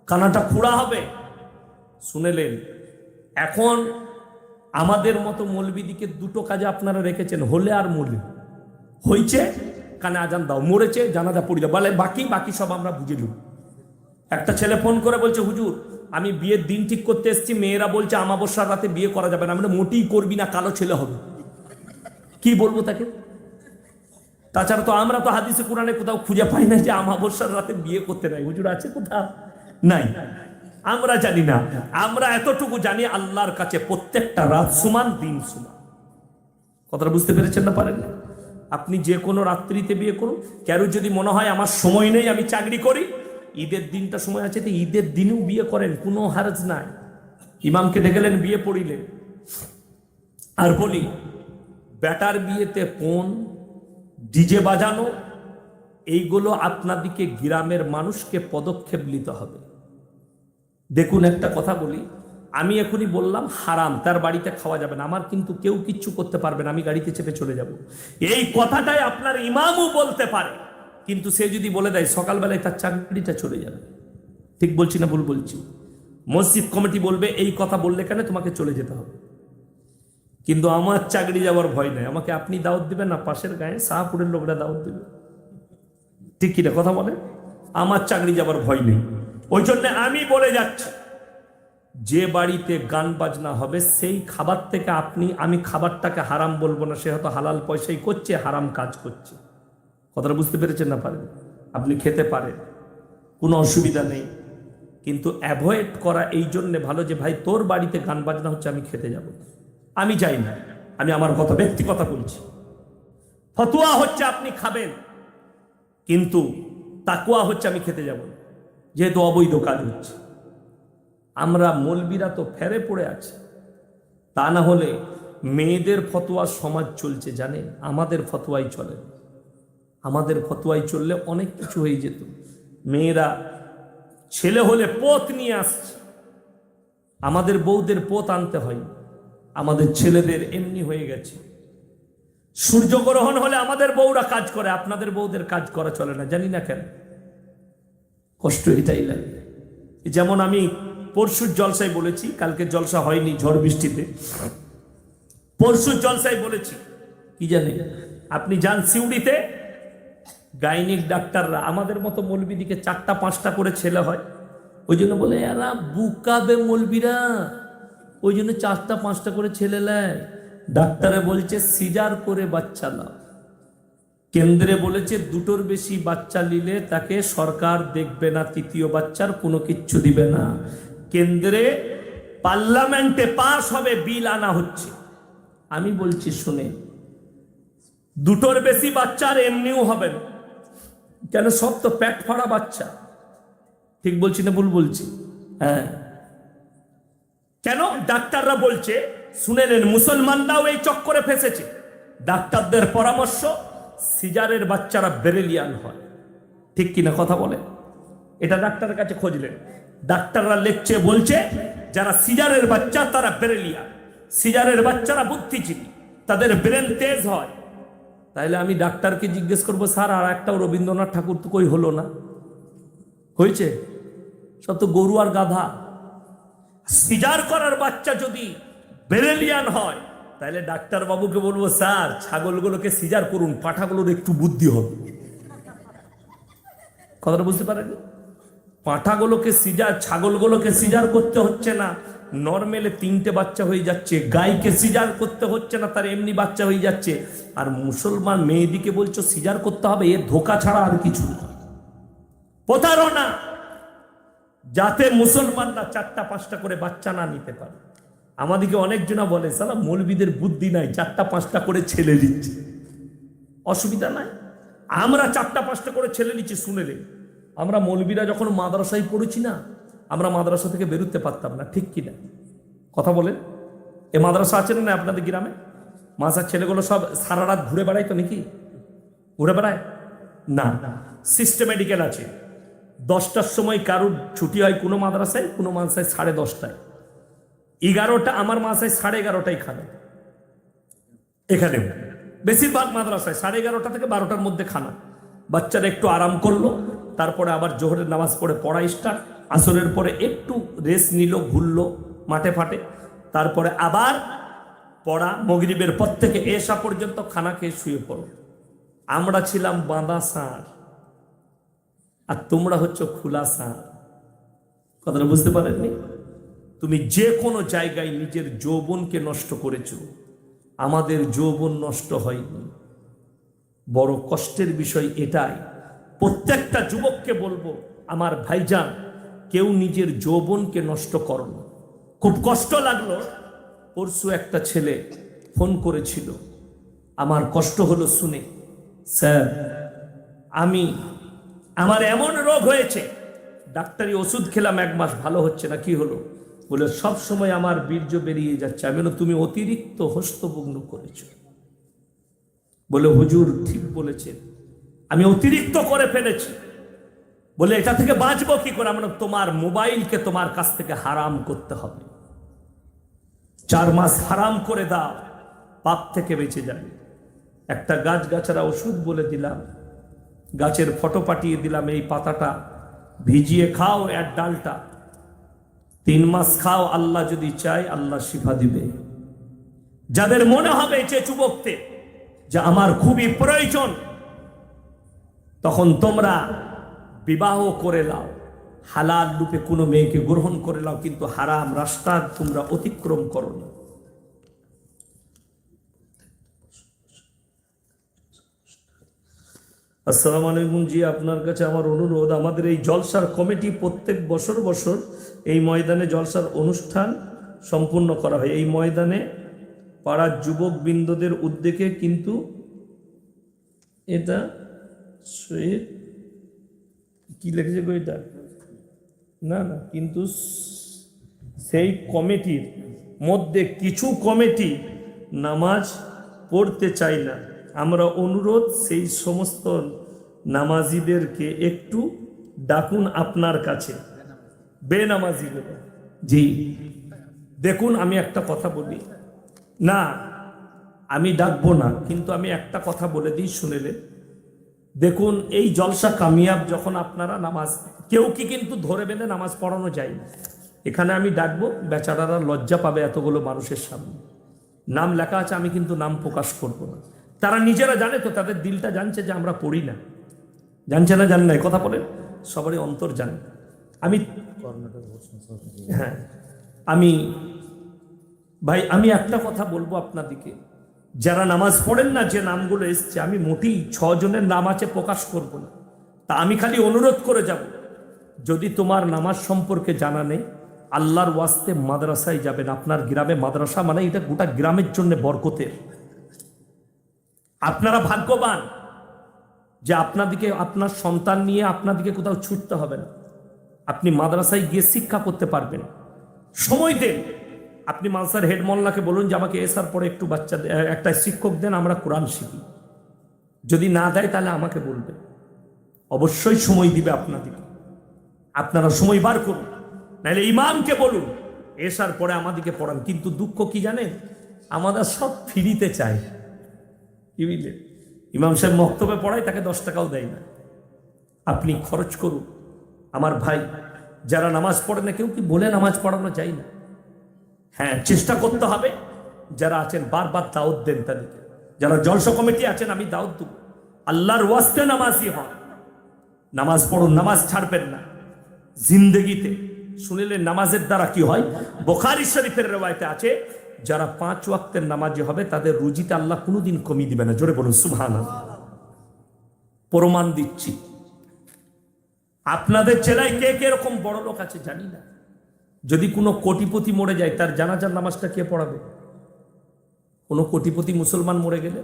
[SPEAKER 1] কানাটা খুঁড়া হবে। শুনেলেন? এখন আমাদের মতো মৌলবীদিকে দুটো কাজে আপনারা রেখেছেন, হলে আর মরলে। হয়েছে কানে আজান দাও, মরেছে জানাজা পড়ি দাও, বলে বাকি সব আমরা বুঝে নেব। একটা ছেলে ফোন করে বলছে, হুজুর আমি বিয়ের দিন ঠিক করতে এসেছি, মেয়েরা বলছে আমাবস্যার রাতে বিয়ে করা যাবে না। আমরা মোটেই করবি না, কালো ছেলে হবে। কি বলবো তাকে? তাছাড়া তো আমরা তো হাদিসে কোরআনে কোথাও খুঁজে পাই না যে আমাবস্যার রাতে বিয়ে করতে নাই। হুজুর আছে কোথাও? নাই। আমরা জানি না, আমরা এতটুকু জানি আল্লাহর কাছে প্রত্যেকটা রাত সমান, দিন সমান। কথাটা বুঝতে পেরেছেন না? পারেন না? আপনি যে কোনো রাত্রিতে বিয়ে করুন। কারো যদি মনে হয় আমার সময় নেই, আমি চাকরি করি, ঈদের দিনটা সময় আছে, তো ঈদের দিনেও বিয়ে করেন, কোনো হারজ নাই। ইমামকে ডেকেলেন, বিয়ে পড়িলেন। আর বলি, বেটার বিয়েতে কোন ডিজে বাজানো, এইগুলো আপনাদিকে গ্রামের মানুষকে পদক্ষেপ নিতে হবে। দেখুন, একটা কথা বলি, আমি এখনই বললাম হারাম, তার বাড়িতে খাওয়া যাবে না, আমার কিন্তু কেউ কিচ্ছু করতে পারবে না, আমি গাড়িতে চেপে চলে যাব। এই কথাটাই আপনার ইমামও বলতে পারে, কিন্তু সে যদি বলে দেয় সকালবেলায় তার চাকরিটা চলে যাবে। ঠিক বলছি না ভুল বলছি? মসজিদ কমিটি বলবে এই কথা বললে কেন, তোমাকে চলে যেতে হবে। কিন্তু আমার চাকরি যাওয়ার ভয় নাই। আমাকে আপনি দাওয়াত দিবেন না, পাশের গায়ে শাহপুরের লোকরা দাওয়াত দিবে। ঠিক কিনা কথা বলে? আমার চাকরি যাওয়ার ভয় নেই। ওই জন্য আমি বলে যাচ্ছি, যে বাড়িতে গান বাজনা হবে সেই খাবার থেকে আমি খাবারটাকে হারাম বলবো না। সে হয়তো হালাল পয়সাই করছে, হারাম কাজ করছে। কথাটা বুঝতে পেরেছেন না? পারেন? আপনি খেতে পারেন, কোনো অসুবিধা নেই, কিন্তু অ্যাভয়েড করা এই জন্যে ভালো যে ভাই তোর বাড়িতে গান বাজনা হচ্ছে, আমি খেতে যাব না, আমি যাই না। আমি আমার কথা ব্যক্তিগত বলছি। ফতোয়া হচ্ছে আপনি খাবেন, কিন্তু তাকওয়া হচ্ছে আমি খেতে যাব না, যেহেতু অবৈধ কাজ হচ্ছে। আমরা মৌলবীরা তো ফেরে পড়ে আছি। তা না হলে মেয়েদের ফতোয়া সমাজ চলছে জানেন, আমাদের ফতোয়াই চলে। আমাদের ফতোয়াই চললে অনেক কিছু হয়ে যেত। মেয়েরা ছেলে হলে পোত নিয়ে আসছে, আমাদের বউদের পোত আনতে হয়, আমাদের ছেলেদের এমনি হয়ে গেছে। সূর্যগ্রহণ হলে আমাদের বউরা কাজ করে, আপনাদের বউদের কাজ করা চলে না, জানি না কেন। কষ্ট এটাই লাগে। যেমন আমি পরশুর জলসায় বলেছি, কালকে জলসা হয়নি ঝড় বৃষ্টিতে, পরশুর জলসায় বলেছি কি জানেন? আপনি যান সিউড়িতে, গাইনিক ডাক্তাররা আমাদের মতো মৌলবীদিকে 4টা-5টা করে ছেলে হয়, ওই জন্য বলে এরা বুকাবে মৌলবীরা, ওই জন্য 4টা-5টা করে ছেলে নেয়। ডাক্তারে বলছে সিজার করে বাচ্চা নাও। কেন্দ্রে বলেছে 2টোর বেশি বাচ্চা নিলে তাকে সরকার দেখবে না, 3য় বাচ্চার কোনো কিচ্ছু দিবে না। কেন্দ্রে পার্লামেন্টে পাস হবে, বিল আনা হচ্ছে। আমি বলছি শুনে, 2টোর বেশি বাচ্চার এমনিও হবে না। কেন? সব তো পেট ফাড়া বাচ্চা। ঠিক বলছি না ভুল বলছি? হ্যাঁ। কেন? ডাক্তাররা বলছে, শুনে নেন, মুসলমানরাও এই চক্করে ফেসেছে। ডাক্তারদের পরামর্শ, সিজারের বাচ্চারা বেরেলিয়ান হয়। ঠিক কিনা কথা বলে? এটা ডাক্তারের কাছে খুঁজলেন, ডাক্তাররা লেখছে, বলছে যারা সিজারের বাচ্চা তারা বেরেলিয়ান। সিজারের বাচ্চারা বুদ্ধিজীবী, তাদের ব্রেন তেজ হয়। তাইলে আমি ডাক্তারকে জিজ্ঞেস করবো, স্যার আর একটাও রবীন্দ্রনাথ ঠাকুর তো কই হলো না? হয়েছে? সব তো গরু আর গাধা। সিজার করার বাচ্চা যদি বেরেলিয়ান হয়, তাহলে ডাক্তার বাবুকে বলবো, স্যার ছাগলগুলোকে সিজার করুন, পাঠাগুলোর একটু বুদ্ধি হবে। কথাটা বুঝতে পারেন? পাঠাগুলোকে সিজার, ছাগলগুলোকে সিজার করতে হচ্ছে না, নর্মেলে 3টে বাচ্চা হয়ে যাচ্ছে। গাইকে সিজার করতে হচ্ছে না, তার এমনি বাচ্চা হয়ে যাচ্ছে। আর মুসলমান মেয়েদিকে বলছো সিজার করতে হবে, এ ধোকা ছাড়া আর কিছু না, প্রতারণা। যাতে মুসলমানরা 4টা-5টা করে বাচ্চা না নিতে পারে। আমাদেরকে অনেকজনা বলে, সালা মৌলবীদের বুদ্ধি নাই, 4টা-5টা করে ছেলে দিচ্ছে। অসুবিধা নাই, আমরা 4টা-5টা করে ছেলে নিচ্ছি। শুনেলে আমরা মৌলবীরা যখন মাদ্রাসায় পড়েছি না, আমরা মাদ্রাসা থেকে বেরোতে পারতাম না, ঠিক কিনা কথা বলেন? এ মাদ্রাসা আছে না আপনাদের গ্রামে? মাসার ছেলেগুলো সব সারা রাত ঘুরে বেড়ায় তো নাকি? ঘুরে বেড়ায় না, সিস্টেমেটিক্যাল আছে। 10টার সময় কারুর ছুটি হয় কোনো মাদ্রাসায়, কোনো মাদ্রাসায় 10:30টায়, 11টা, আমার মাদ্রাসায় 11:30টায় খানা। এখানেও বেশিরভাগ মাদ্রাসায় 11:30 থেকে 12টার মধ্যে খানা। বাচ্চারা একটু আরাম করলো, তারপরে আবার জোহরের নামাজ পড়ে পড়া স্টার্ট, আসরের পরে একটু রেস্ট নিল, ঘুরলো মাঠে ফাটে, তারপরে আবার পড়া, মাগরিবের পর থেকে এশা পর্যন্ত খানা খেয়ে শুয়ে পড়ো। আমরা ছিলাম বাঁধা ষাঁড়, আর তোমরা হচ্ছে খোলা ষাঁড়। কথাটা বুঝতে পারেননি? তুমি যে কোনো জায়গায় নিজের যৌবনকে নষ্ট করেছ, আমাদের যৌবন নষ্ট হয়নি। বড় কষ্টের বিষয় এটাই। প্রত্যেকটা যুবককে বলবো, আমার ভাইজান, কেউ নিজের যৌবনকে নষ্ট করো না। খুব কষ্ট লাগলো, পরশু একটা ছেলে ফোন করেছিল, আমার কষ্ট হলো শুনে, স্যার আমার এমন রোগ হয়েছে, ডাক্তারি ওষুধ খেলাম 1 মাস, ভালো হচ্ছে না। কি হলো? বলে সব সময় আমার বীর্য বেরিয়ে যাচ্ছে। আমি বললাম, তুমি অতিরিক্ত হস্তভগ্ন করেছো। বলে হুজুর ঠিক বলেছেন, আমি অতিরিক্ত করে ফেলেছি। বলে এটা থেকে বাঁচবো কি করে? আমরা তোমার মোবাইলকে তোমার কাছ থেকে হারাম করতে হবে, 4 মাস হারাম করে দাও, পাপ থেকে বেঁচে যাবে। একটা গাছগাছরা ওষুধ বলে দিলাম, গাছের ফটো পাঠিয়ে দিলাম, এই পাতাটা ভিজিয়ে খাও, এর ডালটা 3 মাস খাও, আল্লাহ যদি চায় আল্লাহ শিফা দিবে। যাদের মনে হবে যে যুবকতে যে আমার খুবই প্রয়োজন, তখন তোমরা বিবাহ করে নাও, হালাল রূপে কোনো মেয়েকে গ্রহণ করে নাও, কিন্তু হারাম রাস্তা তোমরা অতিক্রম করো না। আসসালামু আলাইকুম জি, আপনার কাছে আমার অনুরোধ, আমাদের এই জলসার কমিটি প্রত্যেক বছর এই ময়দানে জলসার অনুষ্ঠান সম্পূর্ণ করা হয়। এই ময়দানে পাড়ার যুবক বৃন্দদের উদ্যোগে, কিন্তু এটা কি লিখেছে গো এটা? না, কিন্তু সেই কমিটির মধ্যে কিছু কমিটি নামাজ পড়তে চায় না। আমরা অনুরোধ, সেই সমস্ত নামাজিদেরকে একটু ডাকুন আপনার কাছে, বেনামাজিগুলো। জি দেখুন, আমি একটা কথা বলি, না আমি ডাকবো না, কিন্তু আমি একটা কথা বলে দিই, শুনেলে দেখুন, এই জলসা কামিয়াব যখন আপনারা নামাজ, কেউ কি কিন্তু ধরে বেঁধে নামাজ পড়ানো যায় না। এখানে আমি ডাকবো, বেচারারা লজ্জা পাবে এতগুলো মানুষের সামনে। নাম লেখা আছে, আমি কিন্তু নাম প্রকাশ করব না। তারা নিজেরা জানে তো, তাদের দিলটা জানছে যে আমরা পড়ি না। জানছে না, জান না, কথা বলেন, সবারই অন্তর জানে। আমি একটা কথা বলবো আপনাদেরকে, যারা নামাজ পড়েন না, যে নামগুলো এসছে, আমি মোটেই 6 জনের নাম আছে প্রকাশ করব না। তা আমি খালি অনুরোধ করে যাব, যদি তোমার নামাজ সম্পর্কে জানা নেই, আল্লাহর ওয়াস্তে মাদ্রাসায় যাবেন। আপনার গ্রামে মাদ্রাসা মানে এটা গোটা গ্রামের জন্য বরকতের। আপনারা ভাগ্যবান যে আপনাদেরকে, আপনার সন্তান নিয়ে আপনাদেরকে কোথাও ছুটতে হবে না। আপনি মাদ্রাসায় গিয়ে শিক্ষা করতে পারবেন। সময় দেন, আপনি মাদ্রাসার হেড মোল্লাকে বলুন যে আমাকে এসার পরে একটু একটা শিক্ষক দেন, আমরা কোরআন শিখি। যদি না দেয় তাহলে আমাকে বলবে, অবশ্যই সময় দিবে আপনাদেরকে। আপনারা সময় বার করুন, নাহলে ইমামকে বলুন এসার পরে আমাদেরকে পড়ান। কিন্তু দুঃখ কি জানেন, আমাদের সব ফ্রিতে চায়। কি বুঝলেন? ইমাম সাহেব মক্তবে পড়ায়, তাকে 10 টাকাও দেয় না। আপনি খরচ করুন। আমার ভাই যারা নামাজ পড়ে না, কেউ কি বলে নামাজ পড়ানো যায় না? হ্যাঁ, চেষ্টা করতে হবে। যারা আছেন বারবার দাওয়াত দেন তাদেরকে। যারা জলসা কমিটি আছেন, আমি দাওয়াত দেব, আল্লাহর ওয়াস্তে নামাজি হন, নামাজ পড়ুন, নামাজ ছাড়বেন না জিন্দেগিতে। শুনিলেন নামাজের দ্বারা কি হয়? বুখারী শরীফের রওয়ায়েতে আছে, যারা 5 ওয়াক্তের নামাজি হবে তাদের রুজিতে আল্লাহ কোনোদিন কমি দিবে না। জোরে বলুন সুবহানাল্লাহ। প্রমাণ দিচ্ছি। আপনাদের জেলায় কে কে এরকম বড় লোক আছে জানি না, যদি কোনো কোটিপতি মরে যায়, তার জানাজার নামাজটা কে পড়াবে? কোনো কোটিপতি মুসলমান মরে গেলে।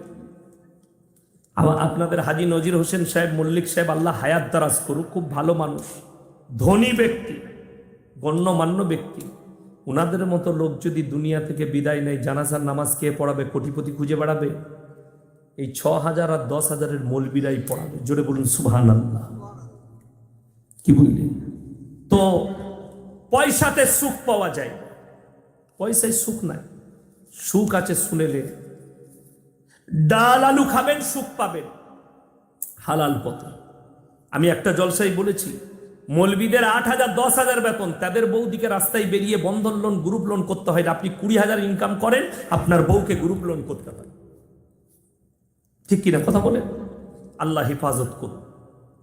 [SPEAKER 1] আপনাদের হাজী নজির হোসেন সাহেব, মল্লিক সাহেব, আল্লাহ হায়াত দারাজ করুক, খুব ভালো মানুষ, ধনী ব্যক্তি, গণ্যমান্য ব্যক্তি, ওনাদের মতো লোক যদি দুনিয়া থেকে বিদায় নেয়, জানাজার নামাজ কে পড়াবে? কোটিপতি খুঁজে বেড়াবে? এই 6,000 আর 10,000-এর মৌলবীরাই পড়াবে। জোরে বলুন সুবহানাল্লাহ। কি বুঝলেন? তো পয়সাতে সুখ পাওয়া যায়, পয়সায় সুখ নাই। সুখ আছে শুনেলে, ডাল আলু খাবেন, সুখ পাবেন হালাল পথে। আমি একটা জলসায় বলেছি, মৌলবীদের 8,000 10,000 বেতন, তাদের বৌদিকে রাস্তায় বেরিয়ে বন্ধন লোন গ্রুপ লোন করতে হয়। আপনি 20,000 ইনকাম করেন, আপনার বউকে গ্রুপ লোন করতে হয়। ঠিক কিনা কথা বলেন? আল্লাহ হেফাজত করুন।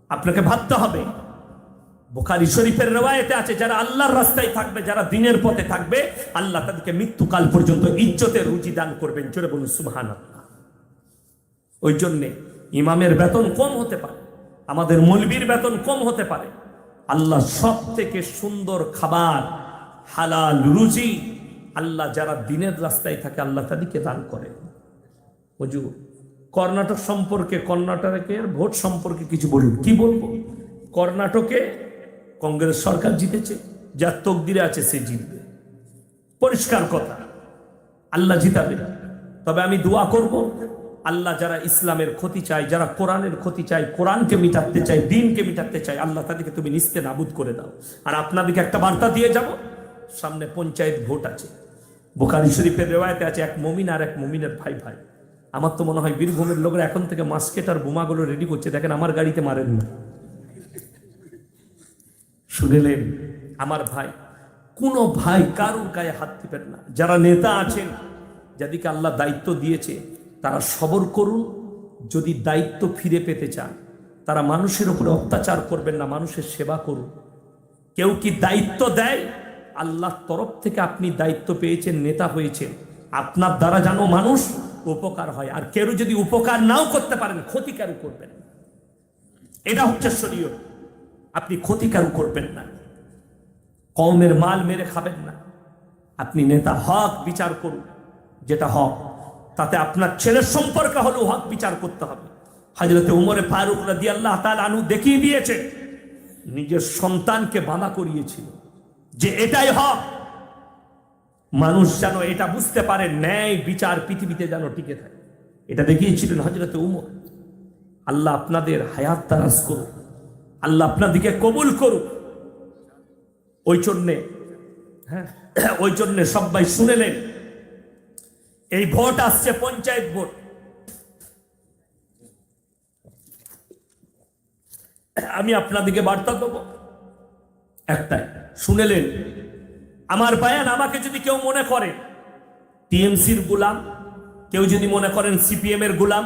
[SPEAKER 1] আপনাকে ভাবতে হবে। বুখারী শরীফের রিওয়ায়েতে আছে, যারা আল্লাহর রাস্তায় থাকবে, যারা দ্বীনের পথে থাকবে, আল্লাহ তাদেরকে মৃত্যুকাল পর্যন্ত ইজ্জতের রুজি দান করবেন। জোরে বলুন সুবহানাল্লাহ। ওই জন্যে ইমামের বেতন কম হতে পারে, আমাদের মৌলবীর বেতন কম হতে পারে। আল্লাহ সব থেকে সুন্দর খাবার, হালাল রুজি আল্লাহ যারা দ্বীনের রাস্তায় থাকে আল্লাহ তাদেরকে দান করে। হুজুর, কর্ণাটক সম্পর্কে, কর্ণাটকের ভোট সম্পর্কে কিছু বলুন। কি বলবো? কর্ণাটকে কংগ্রেস সরকার জিতেছে, যার তকদিরে আছে সে জিতবে, পরিষ্কার কথা। আল্লাহ জিতাবে। তবে আমি দোয়া করব, আল্লাহ যারা ইসলামের ক্ষতি চায়, যারা কোরআনের ক্ষতি চায়, কোরআনকে মিটাতে চায়, দ্বীনকে মিটাতে চায়, আল্লাহ তাদেরকে তুমি নিস্তে নাবুদ করে দাও। আর আপনাদেরকে একটা বার্তা দিয়ে যাব, সামনে পঞ্চায়েত ভোট আছে। বুখারী শরীফের রিওয়ায়েতে আছে, এক মুমিন আর এক মুমিনের ভাই ভাই। আমার তো মনে হয় বীরভূমের লোকরা এখন থেকে মাস্কেট আর বোমাগুলো রেডি করছে। দেখেন আমার গাড়িতে মারেন না। শুনেলেন আমার ভাই, কোন ভাই কারুর গায়ে হাত দিবেন না। যারা নেতা আছেন, যাদেরকে আল্লাহ দায়িত্ব দিয়েছে, তারা সবর করুন। যদি দায়িত্ব ফিরে পেতে চান, তারা মানুষের উপরে অত্যাচার করবেন না, মানুষের সেবা করুন। কেউ কি দায়িত্ব দেয়, আল্লাহর তরফ থেকে আপনি দায়িত্ব পেয়েছেন, নেতা হয়েছেন, আপনার দ্বারা যেন মানুষ উপকার হয়। আর কেউ যদি উপকার নাও করতে পারেন, ক্ষতি কেন করবেন? এটা হচ্ছে শরীয়ত। আপনি ক্ষতি কেন করবেন না? কওমের মাল মেরে খাবেন না। আপনি নেতা, হক বিচার করুন, যেটা হক। তাতে আপনার ছেলের সম্পর্কে হলেও হক বিচার করতে হবে। হযরতে উমরে ফারুক রাদিয়াল্লাহু তাআলা আনহু দেখিয়ে দিয়েছে, নিজের সন্তানকে বাঁধা করিয়েছিল যে এটাই হক। মানুষ যেন এটা বুঝতে পারে, ন্যায় বিচার পৃথিবীতে যেন টিকে থাকে, এটা দেখিয়েছিলেন হযরতে উমর। আল্লাহ আপনাদের হায়াত দারাজ করুন, আল্লাহ আপনাদেরকে কবুল করুন। ওই জন্যে সবাই শুনেলেন, এই ভোট আসছে, পঞ্চায়েত ভোট। আমি আপনাদেরকে বার্তা দেবো একটাই, শুনেলেন আমার বায়ান। আমাকে যদি কেউ মনে করে টিএমসির গোলাম, কেউ যদি মনে করেন সিপিএম এর গোলাম,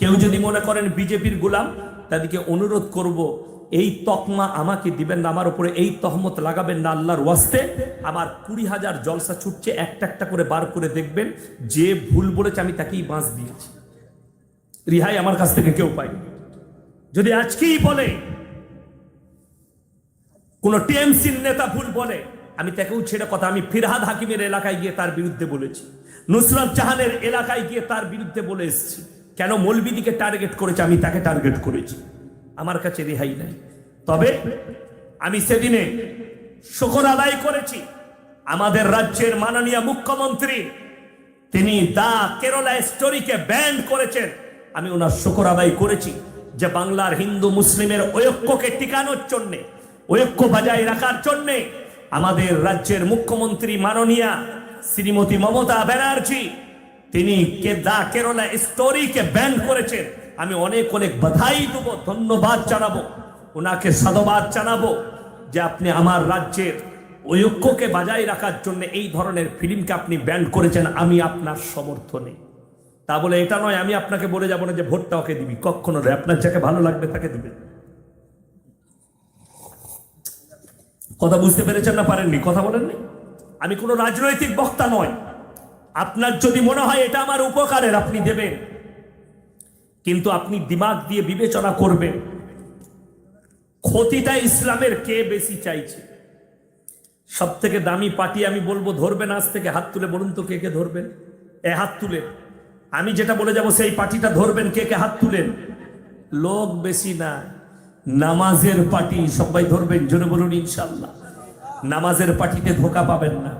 [SPEAKER 1] কেউ যদি মনে করেন বিজেপির গোলাম, তাদেরকে অনুরোধ করব, এই তকমা আমাকে দিবেন না, আমার উপরে এই তহমত লাগাবেন না আল্লাহর ওয়াস্তে। আমার 20,000 জলসা ছুটছে, একটা একটা করে বার করে দেখবেন, যে ভুল বলেছে আমি তাকেই বাঁশ দিয়েছি, রিহাই আমার কাছ থেকে কেউ পায়নি। যদি আজকেই বলে কোন টিএমসির নেতা ভুল বলে, আমি তাকেও ছেড়ে কথা। আমি ফিরহাদ হাকিমের এলাকায় গিয়ে তার বিরুদ্ধে বলেছি, নুসরাত জাহানের এলাকায় গিয়ে তার বিরুদ্ধে বলে এসেছি। কেন? মৌলবীদিকে টার্গেট করেছে, আমি তাকে টার্গেট করেছি। আমার কাছে রেহাই নাই। তবে আমি সেদিনে শুকর আদায় করেছি আমাদের রাজ্যের মাননীয় মুখ্যমন্ত্রী, তিনি দা কেরালা স্টোরিকে ব্যান করেছেন। আমি ওনার শুকর আদায় করেছি যে বাংলার হিন্দু মুসলিমের ঐক্যকে টিকানোর জন্যে, ঐক্য বজায় রাখার জন্যে আমাদের রাজ্যের মুখ্যমন্ত্রী মাননীয়া শ্রীমতী মমতা ব্যানার্জি, তিনি দা কেরালা স্টোরিকে ব্যান করেছেন। আমি অনেক অনেক বাধাই দেবো, ধন্যবাদ জানাবো, ওনাকে সাধুবাদ জানাবো যে আপনি আমার রাজ্যের ঐক্যকে বজায় রাখার জন্য এই ধরনের ফিল্মকে আপনি ব্যান করেছেন। আমি আপনার সমর্থনে। তা বলে এটা নয় আমি আপনাকে বলে যাবো না যে ভোটটা ওকে দিবি, কখনো নয়। আপনার যাকে ভালো লাগবে তাকে দিবেন। কথা বুঝতে পেরেছেন না পারেননি? কথা বলেননি? আমি কোনো রাজনৈতিক বক্তা নয়। আপনার যদি মনে হয় এটা আমার উপকারের, আপনি দেবেন, কিন্তু আপনি দিমাগ দিয়ে বিবেচনা করবেন ক্ষতিটা ইসলামের কে বেশি চাইছে। সব থেকে দামি পার্টি আমি বলবো ধরবেন, আজ থেকে হাত তুলে বলুন তো কে কে ধরবেন? হাত তুলে আমি যেটা বলে যাব সেই পার্টিটা ধরবেন। কে কে হাত তুলেন? লোক বেশি না, নামাজের পার্টি সবাই ধরবেন। জোরে বলুন ইনশাআল্লাহ। নামাজের পার্টিতে ধোঁকা পাবেন না,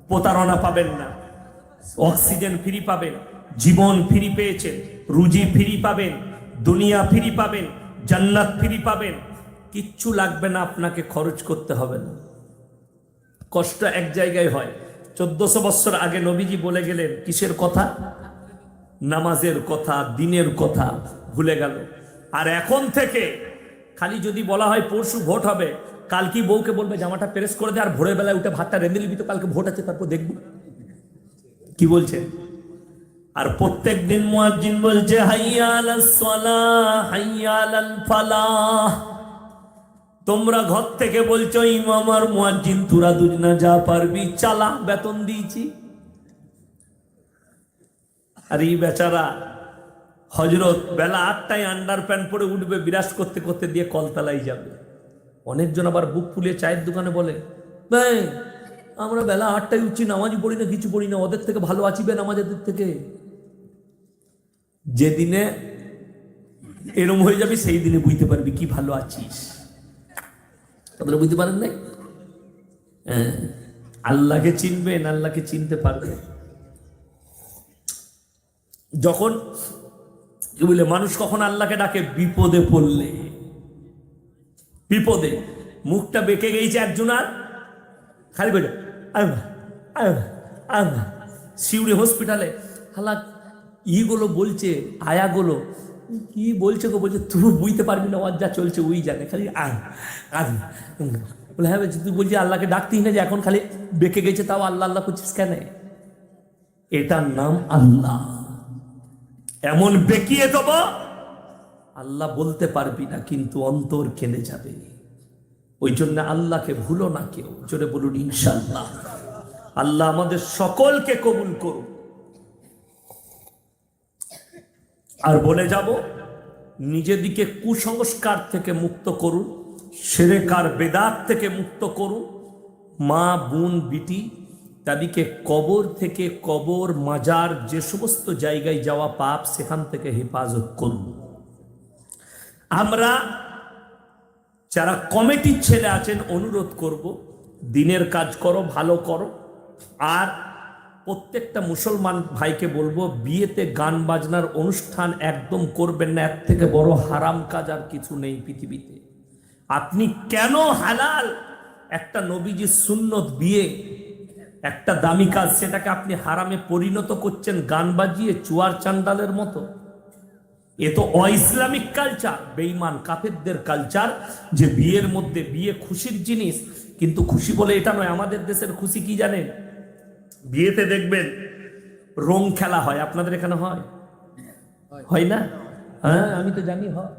[SPEAKER 1] প্রতারণা পাবেন না, অক্সিজেন ফ্রি পাবেন, জীবন ফ্রি পেয়েছেন, রুজি ফ্রি পাবেন, দুনিয়া ফ্রি পাবেন, জান্নাত ফ্রি পাবেন। কিচ্ছু লাগবে না, আপনাকে খরচ করতে হবে না। কষ্ট এক জায়গায় হয়। 1400 বছর আগে নবীজি বলে গেলেন কিসের কথা? নামাজের কথা, দিনের কথা ভুলে গেল। আর এখন থেকে খালি যদি বলা হয় পরশু ভোট হবে, কাল কি বউকে বলবে জামাটা প্রেস করে দে আর ভোরের বেলায় উঠে ভাতটা রেঁধে নিবি, তো কালকে ভোট আছে তারপর দেখবো কি বলছে। আর প্রত্যেক দিন মুয়াজ্জিন বলছে হাইয়া আলাস সালাহ হাইয়া আলাল ফালাহ। তোমরা ঘর থেকে বলছো ইমাম আর মুয়াজ্জিন তোরা দুজনা যা পারবি চালা, বেতন দিয়েছি। আর এই বেচারা হজরত বেলা 8টায় আন্ডার প্যান্ট পরে উঠবে, বিরাজ করতে করতে দিয়ে কলতলায় যাবে। অনেকজন আবার বুক ফুলিয়ে চায়ের দোকানে বলে ভাই আমরা বেলা 8টায় উঠছি, নামাজই পড়ি না, কিছু পড়ি না, ওদের থেকে ভালো আছি বে নামাজেদের থেকে। যেদিনে এরম হয়ে যাবে সেই দিনে বুঝতে পারবি কি ভালো আছিস। আপনারা বুঝতে পারেন নাই? আল্লাহকে চিনবেন, আল্লাহকে চিনতে পারবেন যখন কি বলে মানুষ কখন আল্লাহকে ডাকে? বিপদে পড়লে। বিপদে মুখটা বেঁকে গেছে একজন, আর খালি করে শিউরি হসপিটালে হালা ইগুলো বলছে, আয়াগুলো কি বলছে গো, বলছে তুই বুঝতে পারবি না, ওর যা চলছে ওই জানে, খালি বলে হ্যাঁ তুই বলছি আল্লাহকে ডাকতেই না, যে এখন খালি বেঁকে গেছে তাও আল্লাহ আল্লাহ করছিস কেন? এটার নাম আল্লাহ। এমন বেঁকিয়ে দেব আল্লাহ বলতে পারবি না, কিন্তু অন্তর কেঁদে যাবে। ওই জন্য আল্লাহকে ভুলো না কেউ। জোরে বলুন ইনশাআল্লাহ। আল্লাহ আমাদের সকলকে কবুল করুন। আর বলে যাব নিজেদিকে কুসংস্কার থেকে মুক্ত করুন, শিরক আর বেদাত থেকে মুক্ত করুন। মা বোন বিটি তাদেরকে কবর থেকে, কবর মাজার যে সমস্ত জায়গায় যাওয়া পাপ, সেখান থেকে হেফাজত করুন। আমরা যারা কমিটির ছেলে আছেন অনুরোধ করব, দিনের কাজ করো, ভালো করো। আর প্রত্যেকটা মুসলমান ভাইকে বলবো বিয়েতে গান বাজনার অনুষ্ঠান একদম করবেন না। এর থেকে বড় হারাম কাজ আর কিছু নেই পৃথিবীতে। আপনি কেন হালাল একটা নবীজির সুন্নত বিয়ে, একটা দামি কাজ, সেটাকে আপনি হারামে পরিণত করছেন গান বাজিয়ে চুয়ার চান্ডালের মতো? এ তো অইসলামিক কালচার, বেঈমান কাফেরদের কালচার। যে বিয়ের মধ্যে, বিয়ে খুশির জিনিস, কিন্তু খুশি বলে এটা নয়। আমাদের দেশের খুশি কি জানেন? বিয়েতে দেখবেন রং খেলা হয়। আপনাদের এখানে হয়? হয় না? হ্যাঁ আমি তো জানি হয়,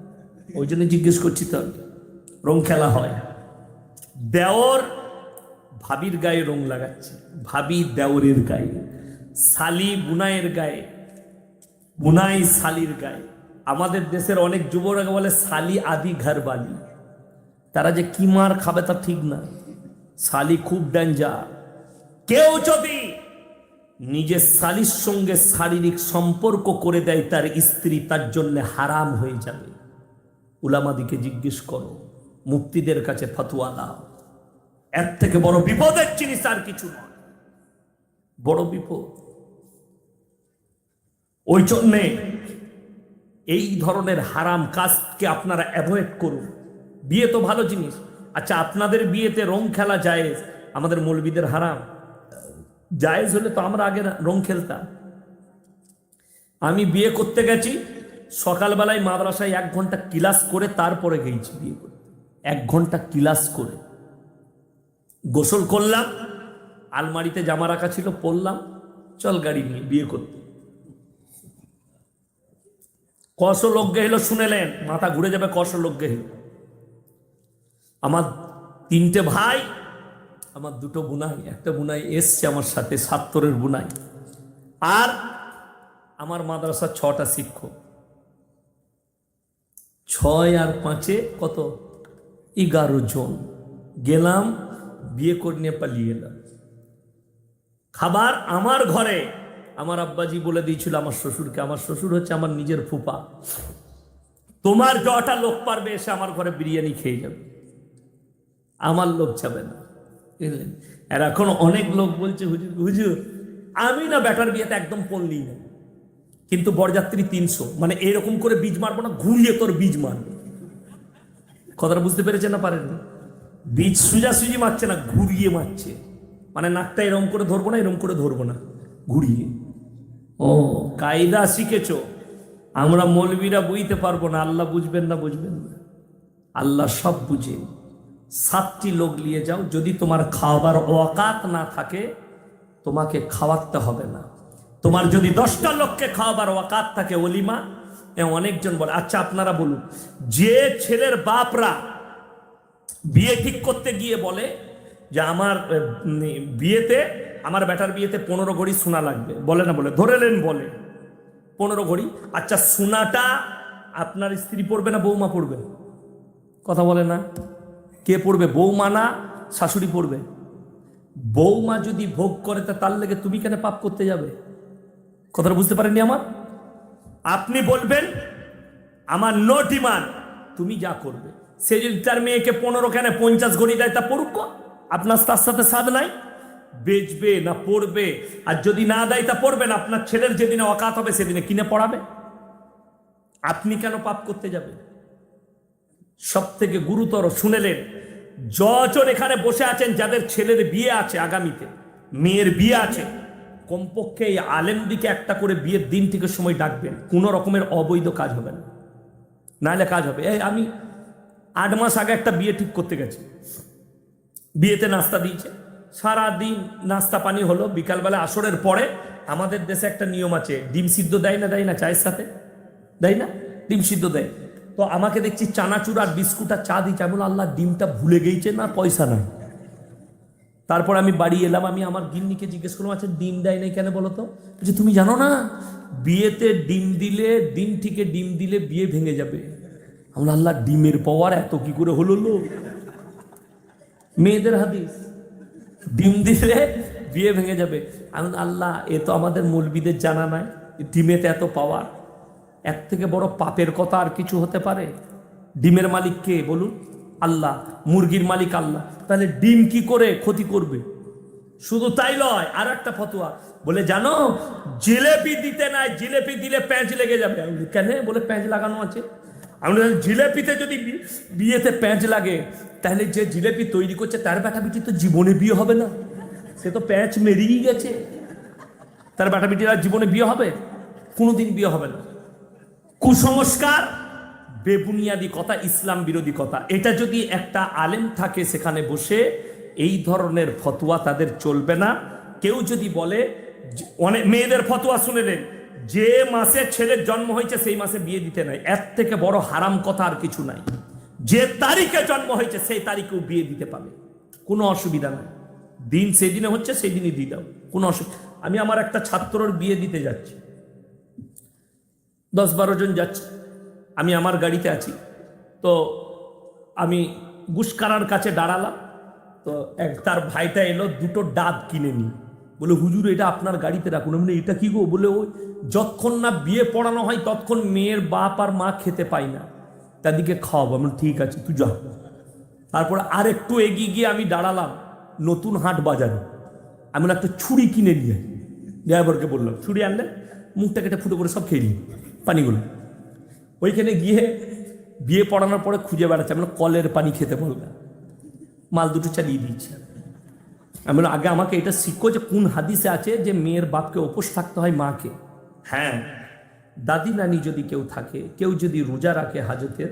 [SPEAKER 1] ওই জন্য জিজ্ঞেস করছি। তো রং খেলা হয়, দেওর ভাবির গায়ে রং লাগাচ্ছে, ভাবি দেওরের গায়ে, শালি বুনাইয়ের গায়ে, বুনাই শালির গায়ে। আমাদের দেশের অনেক যুবকরা বলে শালি আদি ঘর বালি। তারা যে কি মার খাবে তা ঠিক না। শালি খুব ডেঞ্জার। কেউ যদি নিজের শালির সঙ্গে শারীরিক সম্পর্ক করে দেয়, তার স্ত্রী তার জন্য হারাম হয়ে যাবে। উলামাদিকে জিজ্ঞেস করো, মুফতিদের কাছে ফতোয়া দাও। এর থেকে বড় বিপদের জিনিস আর কিছু নয়, বড় বিপদ। ওই জন্যে এই ধরনের হারাম কাজকে আপনারা অ্যাভয়েড করুন। বিয়ে তো ভালো জিনিস। আচ্ছা, আপনাদের বিয়েতে রং খেলা জায়েজ, আমাদের মৌলবীদের হারাম। জায়েজ হলে তো আমরা আগে রং খেলতাম। আমি বিয়ে করতে গেছি, সকালবেলায় মাদ্রাসায় 1 ঘন্টা ক্লাস করে তারপরে গেছি বিয়ে করতে। 1 ঘন্টা ক্লাস করে গোসল করলাম, আলমারিতে জামা রাখা ছিল, পরলাম, চল গাড়ি নিয়ে বিয়ে করতে। কশ লোক গেল শুনেলেন, মাথা ঘুরে যাবে। কশ লোক গেল। আমার 3টে ভাই, আমার 2টো বুনাই, একটা বুনাই এসছে আমার সাথে, 70-এর বুনাই। আর আমার মাদ্রাসার 6টা শিক্ষক। 6 আর 5 কত? 11 জন গেলাম, বিয়ে করে নিয়ে পালিয়ে এলাম। খাবার আমার ঘরে। আমার আব্বাজি বলে দিয়েছিল আমার শ্বশুরকে, আমার শ্বশুর হচ্ছে আমার নিজের ফুপা, তোমার যটা লোক পারবে এসে আমার ঘরে বিরিয়ানি খেয়ে যাবে, আমার লোক যাবে না। বুঝলেন? আর এখন অনেক লোক বলছে হুজুর হুজুর আমি না বেটার বিয়েতে একদম পড়লি না, কিন্তু বরযাত্রী 300, মানে এরকম করে বীজ মারবো না, ঘুরিয়ে তোর বীজ মারবো। কথাটা বুঝতে পেরেছে না পারেননি? বীজ সুজাসুজি মারছে না, ঘুরিয়ে মারছে, মানে নাকটা এরকম করে ধরবো না, এরকম করে ধরবো না, ঘুরিয়ে। ও কায়দা শিখেছ, আমরা মৌলবীরা বুঝতে পারবো না, আল্লাহ বুঝবেন না? বুঝবেন না, আল্লাহ সব বুঝে। 7টি লোক নিয়ে যাও, যদি তোমার খাওয়াবার ওয়াকাত না থাকে তোমাকে খাওয়াতে হবে না। তোমার যদি 10টা লোককে খাওয়াবার ওয়াকাত থাকে ওলিমা, অনেকজন বলে। আচ্ছা আপনারা বলুন, যে ছেলের বাপরা বিয়ে ঠিক করতে গিয়ে বলে যে আমার বিয়েতে, আমার বেটার বিয়েতে 15 ভরি সোনা লাগবে, বলে না? বলে, ধরে নেন বলে 15 ভরি। আচ্ছা সোনাটা আপনার স্ত্রী পড়বে না বৌমা পড়বে? কথা বলে না? কে পড়বে, বৌমা না শাশুড়ি পড়বে? বৌমা যদি ভোগ করে তা তার লেগে তুমি কেন পাপ করতে যাবে? কথাটা বুঝতে পারেননি আমার? আপনি বলবেন আমার নো ডিমান্ড, তুমি যা করবে। সে যদি তার মেয়েকে 15 কেন 50 গড়ি দেয় তা পড়ুক, আপনার তার সাথে সাধ নাই? বেচবে না পড়বে? আর যদি না দেয় তা পড়বে না, আপনার ছেলের যেদিনে অকাত হবে সেদিনে কিনে পড়াবে। আপনি কেন পাপ করতে যাবে? সব থেকে গুরুতর শুনেলেন, যজন এখানে বসে আছেন যাদের ছেলের বিয়ে আছে, আগামীতে মেয়ের বিয়ে আছে, কমপক্ষে এই আলেমদিকে একটা করে বিয়ের দিন থেকে সময় ডাকবেন, কোনো রকমের অবৈধ কাজ হবে না, নাহলে কাজ হবে। এই আমি 8 মাস আগে একটা বিয়ে ঠিক করতে গেছি, বিয়েতে নাস্তা দিয়েছে, সারা দিন নাস্তা পানি হলো। বিকালবেলা আসরের পরে আমাদের দেশে একটা নিয়ম আছে, ডিম সিদ্ধ দেয় না? দেয় না? চায়ের সাথে দেয় না? ডিম সিদ্ধ দেয়। তো আমাকে দেখছি চানাচুর আর বিস্কুট আর চা দিচ্ছে। আমি বললাম আল্লাহ ডিমটা ভুলে গেছে না পয়সা নাই। তারপর আমি বাড়ি এলাম, আমি আমার গিন্নিকে জিজ্ঞেস করলাম আচ্ছা ডিম দেয় নাই কেন বলো তো? বলছে তুমি জানো না বিয়েতে ডিম দিলে, ডিম থেকে ডিম দিলে বিয়ে ভেঙে যাবে। আমরা আল্লাহ ডিমের পাওয়ার এত কি করে হলো? মেয়েদের হাদিস, ডিম দিলে বিয়ে ভেঙে যাবে। আমি আল্লাহ এ তো আমাদের মৌলবীদের জানা নাই, ডিমেতে এত পাওয়ার। এর থেকে বড় পাপের কথা আর কিছু হতে পারে? ডিমের মালিক কে বলুন? আল্লাহ। মুরগির মালিক আল্লাহ, তাহলে ডিম কি করে ক্ষতি করবে? শুধু তাই নয়, আর একটা ফতোয়া বলে জানো জিলেপি দিতে নাই, জিলেপি দিলে প্যাঁচ লেগে যাবে। কেন? বলে প্যাঁচ লাগানো আছে। আমি জিলেপিতে যদি বিয়েতে প্যাঁচ লাগে তাহলে যে জিলেপি তৈরি করছে তার বেটা বিটি তো জীবনে বিয়ে হবে না, সে তো প্যাঁচ মেরিয়ে গেছে, তার বেটা বিটির আর জীবনে বিয়ে হবে? কোনোদিন বিয়ে হবে না। কুসংস্কার, বেবুনিয়াদি কথা, ইসলাম বিরোধী কথা। এটা যদি একটা আলেম থাকে সেখানে বসে, এই ধরনের ফতোয়া তাদের চলবে না। কেউ যদি বলে, অনেক মেয়েদের ফতোয়া শুনেলেন, যে মাসে ছেলের জন্ম হয়েছে সেই মাসে বিয়ে দিতে নাই, এর থেকে বড় হারাম কথা আর কিছু নাই। যে তারিখে জন্ম হয়েছে সেই তারিখেও বিয়ে দিতে পাবে, কোনো অসুবিধা নাই। দিন সেদিনে হচ্ছে সেই দিনই দিয়ে দাও, কোনো অসুবিধা। আমি আমার একটা ছাত্রর বিয়ে দিতে যাচ্ছি, 10-12 জন যাচ্ছে, আমি আমার গাড়িতে আছি। তো আমি গুসকারার কাছে দাঁড়ালাম, তো তার ভাইটা এলো, 2টো ডাব কিনে নি, বলে হুজুর এটা আপনার গাড়িতে রাখুন। মানে এটা কি গো? বলে ওই যতক্ষণ না বিয়ে পড়ানো হয় ততক্ষণ মেয়ের বাপ আর মা খেতে পাই না, তাদেরকে খাওয়াবো। আমি ঠিক আছে তুই যা। তারপর আর একটু এগিয়ে গিয়ে আমি দাঁড়ালাম নতুন হাট বাজারে, আমি একটা ছুরি কিনে নিয়ে ড্রাইভারকে বললাম ছুরি আনলে, মুখটা কেটে ফুটো করে সব খেয়ে নিই পানিগুলো। ওইখানে গিয়ে বিয়ে পড়ানোর পরে খুঁজে বেড়াচ্ছে, আমি কলের পানি খেতে বললাম, মাল 2টো চালিয়ে দিয়েছি। আমি বললাম আগে আমাকে এটা শিখো যে কোন হাদিসে আছে যে মেয়ের বাপকে উপোস থাকতে হয় মাকে। হ্যাঁ, দাদি নানি যদি কেউ থাকে, কেউ যদি রোজা রাখে হাজতের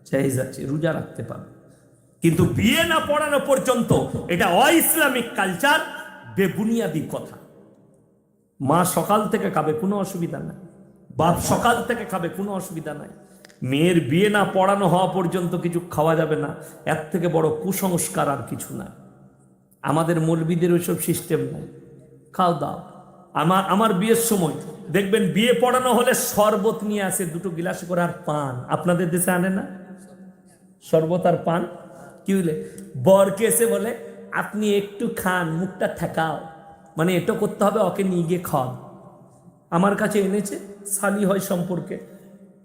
[SPEAKER 1] জায়েজ আছে, রোজা রাখতে পারবে, কিন্তু বিয়ে না পড়ানো পর্যন্ত এটা অ-ইসলামিক কালচার, বেবুনিয়াদি কথা। মা সকাল থেকে খাবে, কোনো অসুবিধা নাই, বাপ সকাল থেকে খাবে, কোনো অসুবিধা নাই। মেয়ের বিয়ে না পড়ানো হওয়া পর্যন্ত কিছু খাওয়া যাবে না, এর থেকে বড় কুসংস্কার আর কিছু না। আমাদের মৌলবীদের ওইসব সিস্টেম নাই, খাও দাও। আমার বিয়ের সময় দেখবেন বিয়ে পড়ানো হলে শরবত নিয়ে আসে 2টো গিলাস করে, আর পান। আপনাদের দেশে আনে না শরবত আর পান? কি বলে বরকে এসে বলে আপনি একটু খান, মুখটা ঠেকাও, মানে এটা করতে হবে, ওকে নিয়ে গিয়ে খাওয়ান। আমার কাছে এনেছে, শালি হয় সম্পর্কে,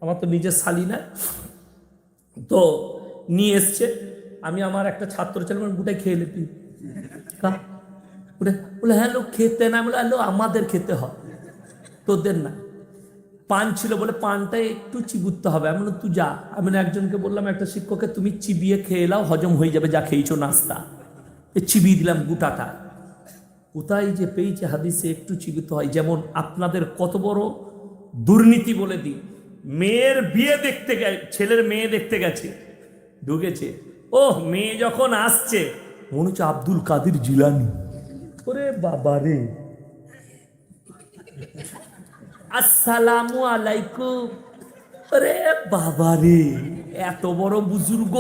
[SPEAKER 1] আমার তো নিজের শালি না, তো নিয়ে এসছে। আমি আমার একটা ছাত্র ছিলাম, গোটাই খেয়ে নিলাম, বলে হ্যাঁ লোক খেতে না, বলে হ্যালো আমাদের খেতে হয়, তোদের না। পান ছিল বলে পানটা একটু চিবুতে হবে। আমি বললাম তুই যা। আমি একজনকে বললাম, একটা শিক্ষককে, তুমি চিবিয়ে খেয়ে নাও, হজম হয়ে যাবে যা খেয়েছো নাস্তা। চিবিয়ে দিলাম গোটাটা। কোথায় যে পেয়েছে হাদিসে একটু চিবিতে হয়। যেমন আপনাদের কত বড় দুর্নীতি বলে দিই, মেয়ের বিয়ে দেখতে ছেলের মেয়ে দেখতে গেছে, ঢুকেছে, ও মেয়ে যখন আসছে মনে হচ্ছে আব্দুল কাদের জিলানি। ওরে বাবা রে, আসসালামু আলাইকুম। আরে বাবা রে, এত বড় বুজুর্গ।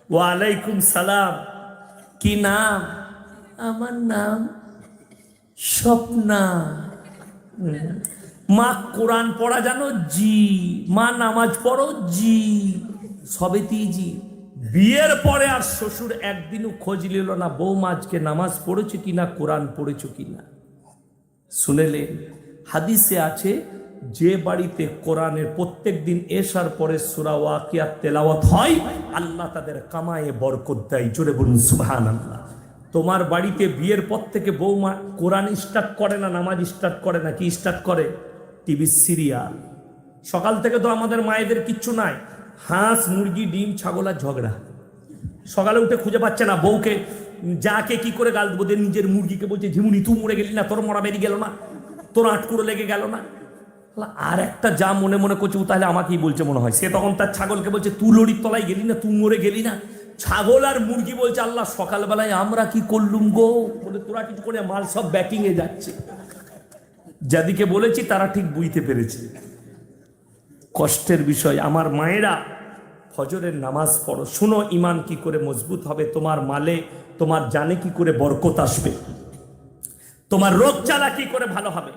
[SPEAKER 1] ওয়ালাইকুম সালাম। কি নাম? আমার নাম স্বপ্না। মা কোরআন পড়া জানো? জি। মা নামাজ পড়ো? জি। সবেতেই জি। বিয়ের পরে আর শ্বশুর একদিনও খোঁজ নিল না বৌমা আজকে নামাজ পড়েছো কিনা, কোরআন পড়েছো কিনা। শুনেলেন হাদিসে আছে, যে বাড়িতে কোরআনের প্রত্যেক দিন এশার পরে সূরা ওয়াকিয়াত তেলাওয়াত হয়, আল্লাহ তাদের কামায়ে বরকত দেয়। জোরে বলুন সুবহানাল্লাহ। তোমার বাড়িতে বিয়ের পর থেকে বৌমা কোরআন স্টার্ট করে না, নামাজ স্টার্ট করে না, কি স্টার্ট করে? TV serial. সকাল থেকে তো আমাদের মায়েদের কিচ্ছু নাই, হাঁস মুরগি ডিম ছাগল আর ঝগড়া। সকালে উঠে খুঁজে পাচ্ছে না বউকে, যাকে কি করে গাল দেবো, নিজের মুরগিকে বলছে ঝিমুনি তুই মরে গেলি না, তোর মরা বেরিয়ে গেল না, তোর আটকুড়ো লেগে গেল না। আর একটা যা মনে মনে করছে ও তাহলে আমাকেই বলছে মনে হয়। সে তখন তার ছাগলকে বলছে তুই লড়ির তলায় গেলি না, তুই মরে গেলি না। ছাগল আর মুরগি বলছে আল্লাহ সকালবেলায় আমরা কি করলুম গো, বলে তোরা কিছু করে, মাল সব ব্যাকিং এ যাচ্ছে। যাদিকে বলেছি তারা ঠিক বুঝতে পেরেছে। কষ্টের বিষয়। আমার মায়েরা, ফজরের নামাজ পড়ো। শুনো ইমান কি করে মজবুত হবে, তোমার মালে তোমার জানে কি করে বরকত আসবে, তোমার রোগ জ্বালা কি করে ভালো হবে।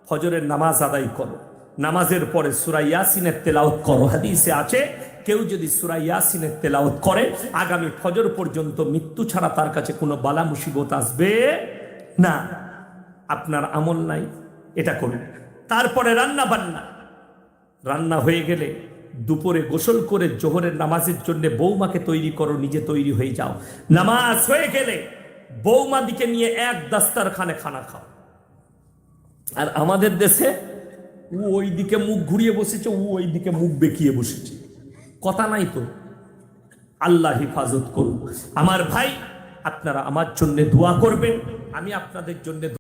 [SPEAKER 1] ফজরের নামাজ আদায় করো, নামাজের পরে সূরা ইয়াসিনের তেলাওয়াত করো। হাদিসে আছে, কেউ যদি সূরা ইয়াসিনের তেলাওয়াত করে আগামী ফজর পর্যন্ত মৃত্যু ছাড়া তার কাছে কোনো বালা মুসিবত আসবে না। আপনার আমল নাই, এটা করুন। তারপরে রান্না বান্না। রান্না হয়ে গেলে দুপুরে গোসল করে জোহরের নামাজের জন্য বৌমাকে তৈরি করো, নিজে তৈরি হয়ে যাও। নামাজ হয়ে গেলে বৌমা দিকে নিয়ে এক দাস্তারখানে খানা খাও। আর আমাদের দেশে ও ওই দিকে মুখ ঘুরিয়ে বসেছে, ও ওই দিকে মুখ বেঁকিয়ে বসেছে, কথা নাই তো। আল্লাহ হেফাজত করুন। আমার ভাই, আপনারা আমার জন্য দোয়া করবেন, আমি আপনাদের জন্য